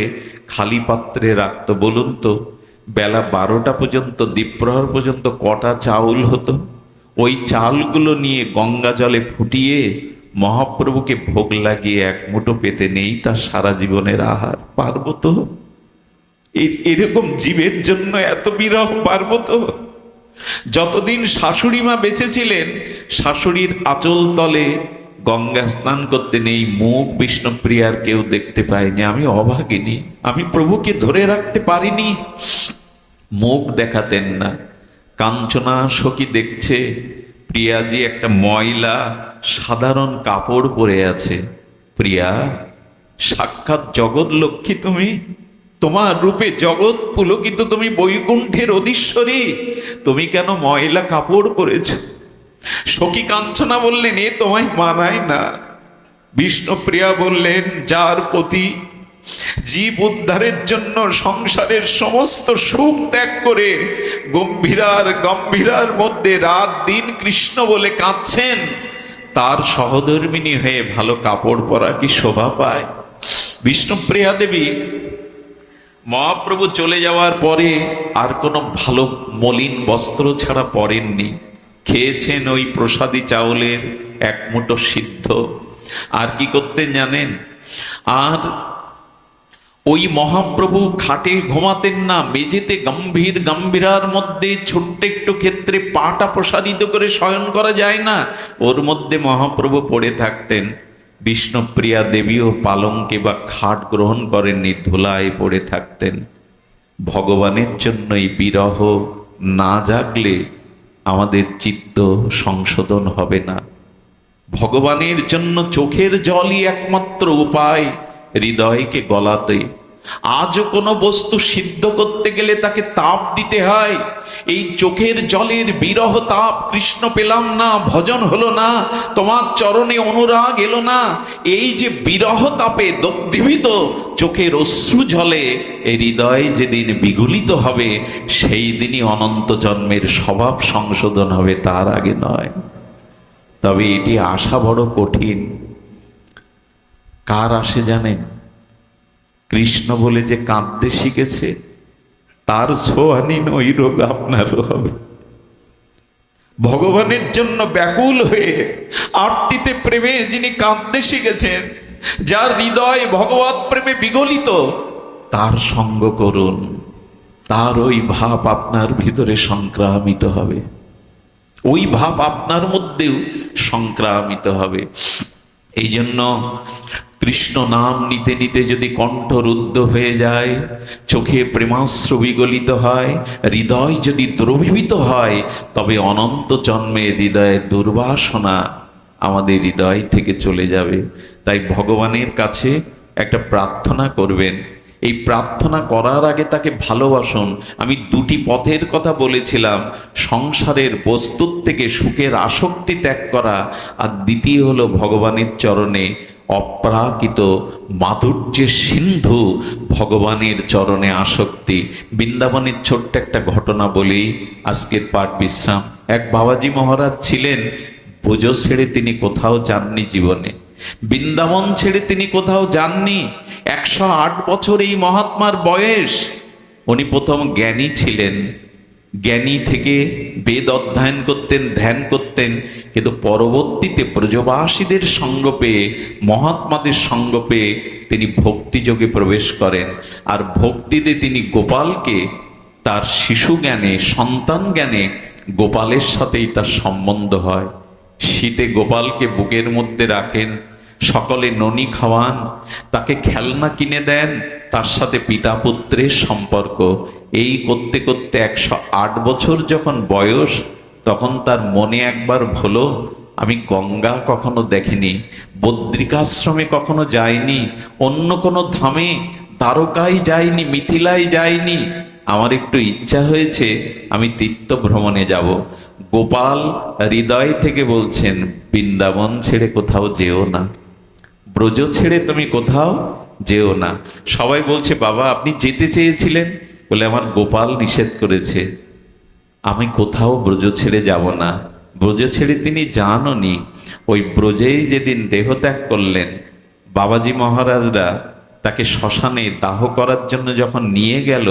A: খালি পাত্রে রাখত। বলুন তো, বেলা 12টা পর্যন্ত, দ্বীপ্রহর পর্যন্ত কটা চাউল হতো? ওই চালগুলো নিয়ে গঙ্গা জলে ফুটিয়ে মহাপ্রভুকে ভোগ লাগিয়ে এক মুঠো পেতে নেই তার সারা জীবনের আহার। পারব তো? এরকম জীবের জন্য এত বিরহ পারব তো? যতদিন শাশুড়ি মা বেঁচে ছিলেন, শাশুড়ির আঁচল তলে গঙ্গা স্নান করতে নেই মুখ বিষ্ণুপ্রিয়ার কেউ দেখতে পায়নি। আমি অভাগিনী, আমি প্রভুকে ধরে রাখতে পারিনি, মুখ দেখাতেন না। কাঞ্চনা সখী দেখছে প্রিয়াজি একটা ময়লা সাধারণ কাপড় পরে আছে। প্রিয়া, সাক্ষাৎ জগৎ লক্ষ্মী তুমি, তোমার রূপে জগৎ পুলকিত, তুমি বৈকুণ্ঠের অধীশ্বরী, তুমি কেন ময়লা কাপড় পরেছ? সখী কাঞ্চনা বললেন, এ তোমায় মানায় না। বিষ্ণুপ্রিয়া বললেন, যার প্রতি জীব উদ্ধারের জন্য সংসারের সমস্ত সুখ ত্যাগ করে গম্ভীরার মধ্যে রাত দিন কৃষ্ণ বলে কাঁদছেন, তার সহধর্মিনী হয়ে ভালো কাপড় পরা কি শোভা পায়? বিষ্ণুপ্রিয়া দেবী মহাপ্রভু চলে যাওয়ার পরে আর কোনো ভালো মলিন বস্ত্র ছাড়া পরেননি। খেয়েছেন ওই প্রসাদী চাউলের এক মুঠো সিদ্ধ। আর কি করতেন জানেন? আর ওই মহাপ্রভু খাটে ঘুমাতেন না, মেঝেতে গম্ভীরার মধ্যে ছোট্ট একটু ক্ষেত্রে পাটা প্রসারিত করে শয়ন করা যায় না, ওর মধ্যে মহাপ্রভু পড়ে থাকতেন। বিষ্ণুপ্রিয়া দেবীও পালঙ্কে বা খাট গ্রহণ করেননি, ধুলায় পড়ে থাকতেন। ভগবানের জন্য এই বিরহ না জাগলে আমাদের চিত্ত সংশোধন হবে না। ভগবানের জন্য চোখের জলই একমাত্র উপায় হৃদয়কে গলাতে। আজও কোনো বস্তু সিদ্ধ করতে গেলে তাকে তাপ দিতে হয়। এই চোখের জলের বিরহ তাপ, কৃষ্ণ পেলাম না, ভজন হলো না, তোমার চরণে অনুরাগ এলো না, এই যে বিরহ তাপে দগ্ধীভূত চোখের অশ্রু জলে এই হৃদয় যেদিন বিগলিত হবে, সেই দিনই অনন্ত জন্মের স্বভাব সংশোধন হবে, তার আগে নয়। তবে এটি আশা বড় কঠিন। কার আসে জানেন? কৃষ্ণ বলে যে কাঁদতে শিখেছে, তার ছোঁয়ানীন ওই রোগ আপনারও হবে। ভগবানের জন্য ব্যাকুল হয়ে আরতিতে প্রেমে যিনি কাঁদতে শিখেছেন, যার হৃদয় ভগবত প্রেমে বিগলিত, তার সঙ্গ করুন, তার ওই ভাব আপনার ভিতরে সংক্রামিত হবে, ওই ভাব আপনার মধ্যেও সংক্রামিত হবে। এই জন্য কৃষ্ণ নাম নিতে নিতে যদি কণ্ঠ রুদ্ধ হয়ে যায়, চোখে প্রেমাশ্রু বিগলিত হয়, হৃদয় যদি দ্রবীভূত হয়, তবে অনন্ত জন্মে হৃদয়ে দুর্বাসনা আমাদের হৃদয় থেকে চলে যাবে। তাই ভগবানের কাছে একটা প্রার্থনা করবেন। এই প্রার্থনা করার আগে তাকে ভালোবাসুন। আমি দুটি পথের কথা বলেছিলাম, সংসারের বস্তুর থেকে সুখের আসক্তি ত্যাগ করা, আর দ্বিতীয় হলো ভগবানের চরণে অপ্রাকৃত মাধুর্যের সিন্ধু ভগবানের চরণে আসক্তি। বৃন্দাবনের ছোট্ট একটা ঘটনা বলেই আজকের পাঠ বিশ্রাম। এক বাবাজি মহারাজ ছিলেন, ব্রজ ছেড়ে তিনি কোথাও যাননি জীবনে, বৃন্দাবন ছেড়ে তিনি কোথাও যাননি। 108 বছর এই মহাত্মার বয়স। উনি প্রথম জ্ঞানী ছিলেন, জ্ঞানী থেকে বেদ অধ্যয়ন করতেন, ধ্যান করতেন, কিন্তু পরবর্তীতে ব্রজবাসীদের সঙ্গ পেয়ে, মহাত্মাদের সঙ্গ পেয়ে তিনি ভক্তিযোগে প্রবেশ করেন। আর ভক্তিতে তিনি গোপালকে তার শিশু জ্ঞানে, সন্তান জ্ঞানে গোপালের সাথেই তার সম্বন্ধ হয়। শীতে গোপালকে বুকের মধ্যে রাখেন, সকলে ননি খাওয়ান, তাকে খেলনা কিনে দেন, তার সাথে পিতা পুত্রের সম্পর্ক। এই করতে করতে 108 বছর যখন বয়স, তখন তার মনে একবার হলো, আমি গঙ্গা কখনো দেখিনি, বদ্রিকাশ্রমে কখনো যাইনি, অন্য কোনো ধামে, দ্বারকায় যাইনি, মিথিলায় যাইনি, আমার একটু ইচ্ছা হয়েছে আমি তীর্থ ভ্রমণে যাব। গোপাল হৃদয় থেকে বলছেন, বৃন্দাবন ছেড়ে কোথাও যেও না, ব্রজ ছেড়ে তুমি কোথাও যেও না। সবাই বলছে, বাবা আপনি যেতে চেয়েছিলেন, বলে আমার গোপাল নিষেধ করেছে, আমি কোথাও ব্রজ ছেড়ে যাব না। ব্রজ ছেড়ে তিনি যাননি। ওই ব্রজেই যেদিন দেহত্যাগ করলেন, বাবাজি মহারাজরা তাকে শ্মশানে দাহ করার জন্য যখন নিয়ে গেল,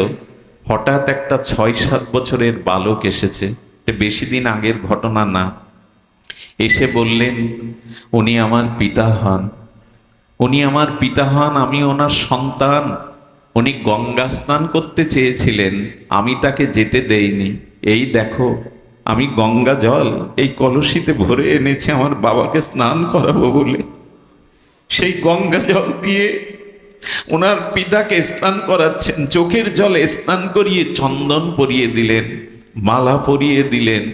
A: হঠাৎ একটা 6-7 বছরের বালক এসেছে, বেশি দিন আগের ঘটনা না। এসে বললেন, উনি আমার পিতা হন, উনি আমার পিতা হন, আমি ওনার সন্তান। উনি গঙ্গা স্নান করতে চেয়েছিলেন, আমি তাকে যেতে দেইনি। এই দেখো, আমি গঙ্গা জল এই কলসিতে ভরে এনেছি আমার বাবাকে স্নান করাবো বলে। সেই গঙ্গা জল দিয়ে ওনার পিতাকে স্নান করাচ্ছেন, চোখের জলে স্নান করিয়ে চন্দন পরিয়ে দিলেন, মালা পরিয়ে দিলেন,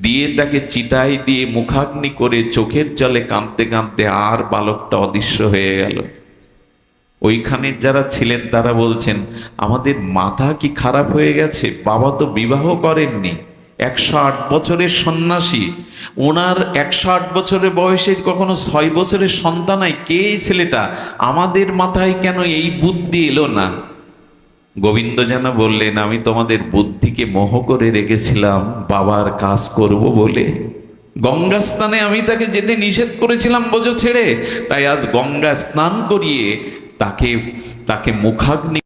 A: দিয়ে তাকে চিতায় দিয়ে মুখাগ্নি করে চোখের জলে কাঁদতে কাঁদতে আর বালকটা অদৃশ্য হয়ে গেল। ওইখানে যারা ছিলেন তারা বলছেন, আমাদের মাথা কি খারাপ হয়ে গেছে, বাবা তো বিবাহ করেননি, 108 বছরের সন্ন্যাসী, ওনার 108 বছরের বয়সের কখনো 6 বছরের সন্তান নাই, কে এই ছেলেটা, আমাদের মাথায় কেন এই বুদ্ধি এলো না? গোবিন্দ যেন বললেন, আমি তোমাদের বুদ্ধিকে মোহ করে রেখেছিলাম বাবার কাজ করব বলে। গঙ্গা স্নানে আমি তাকে যেতে নিষেধ করেছিলাম ব্রজ ছেড়ে, তাই আজ গঙ্গা স্নান করিয়ে তাকে মুখাগ্নি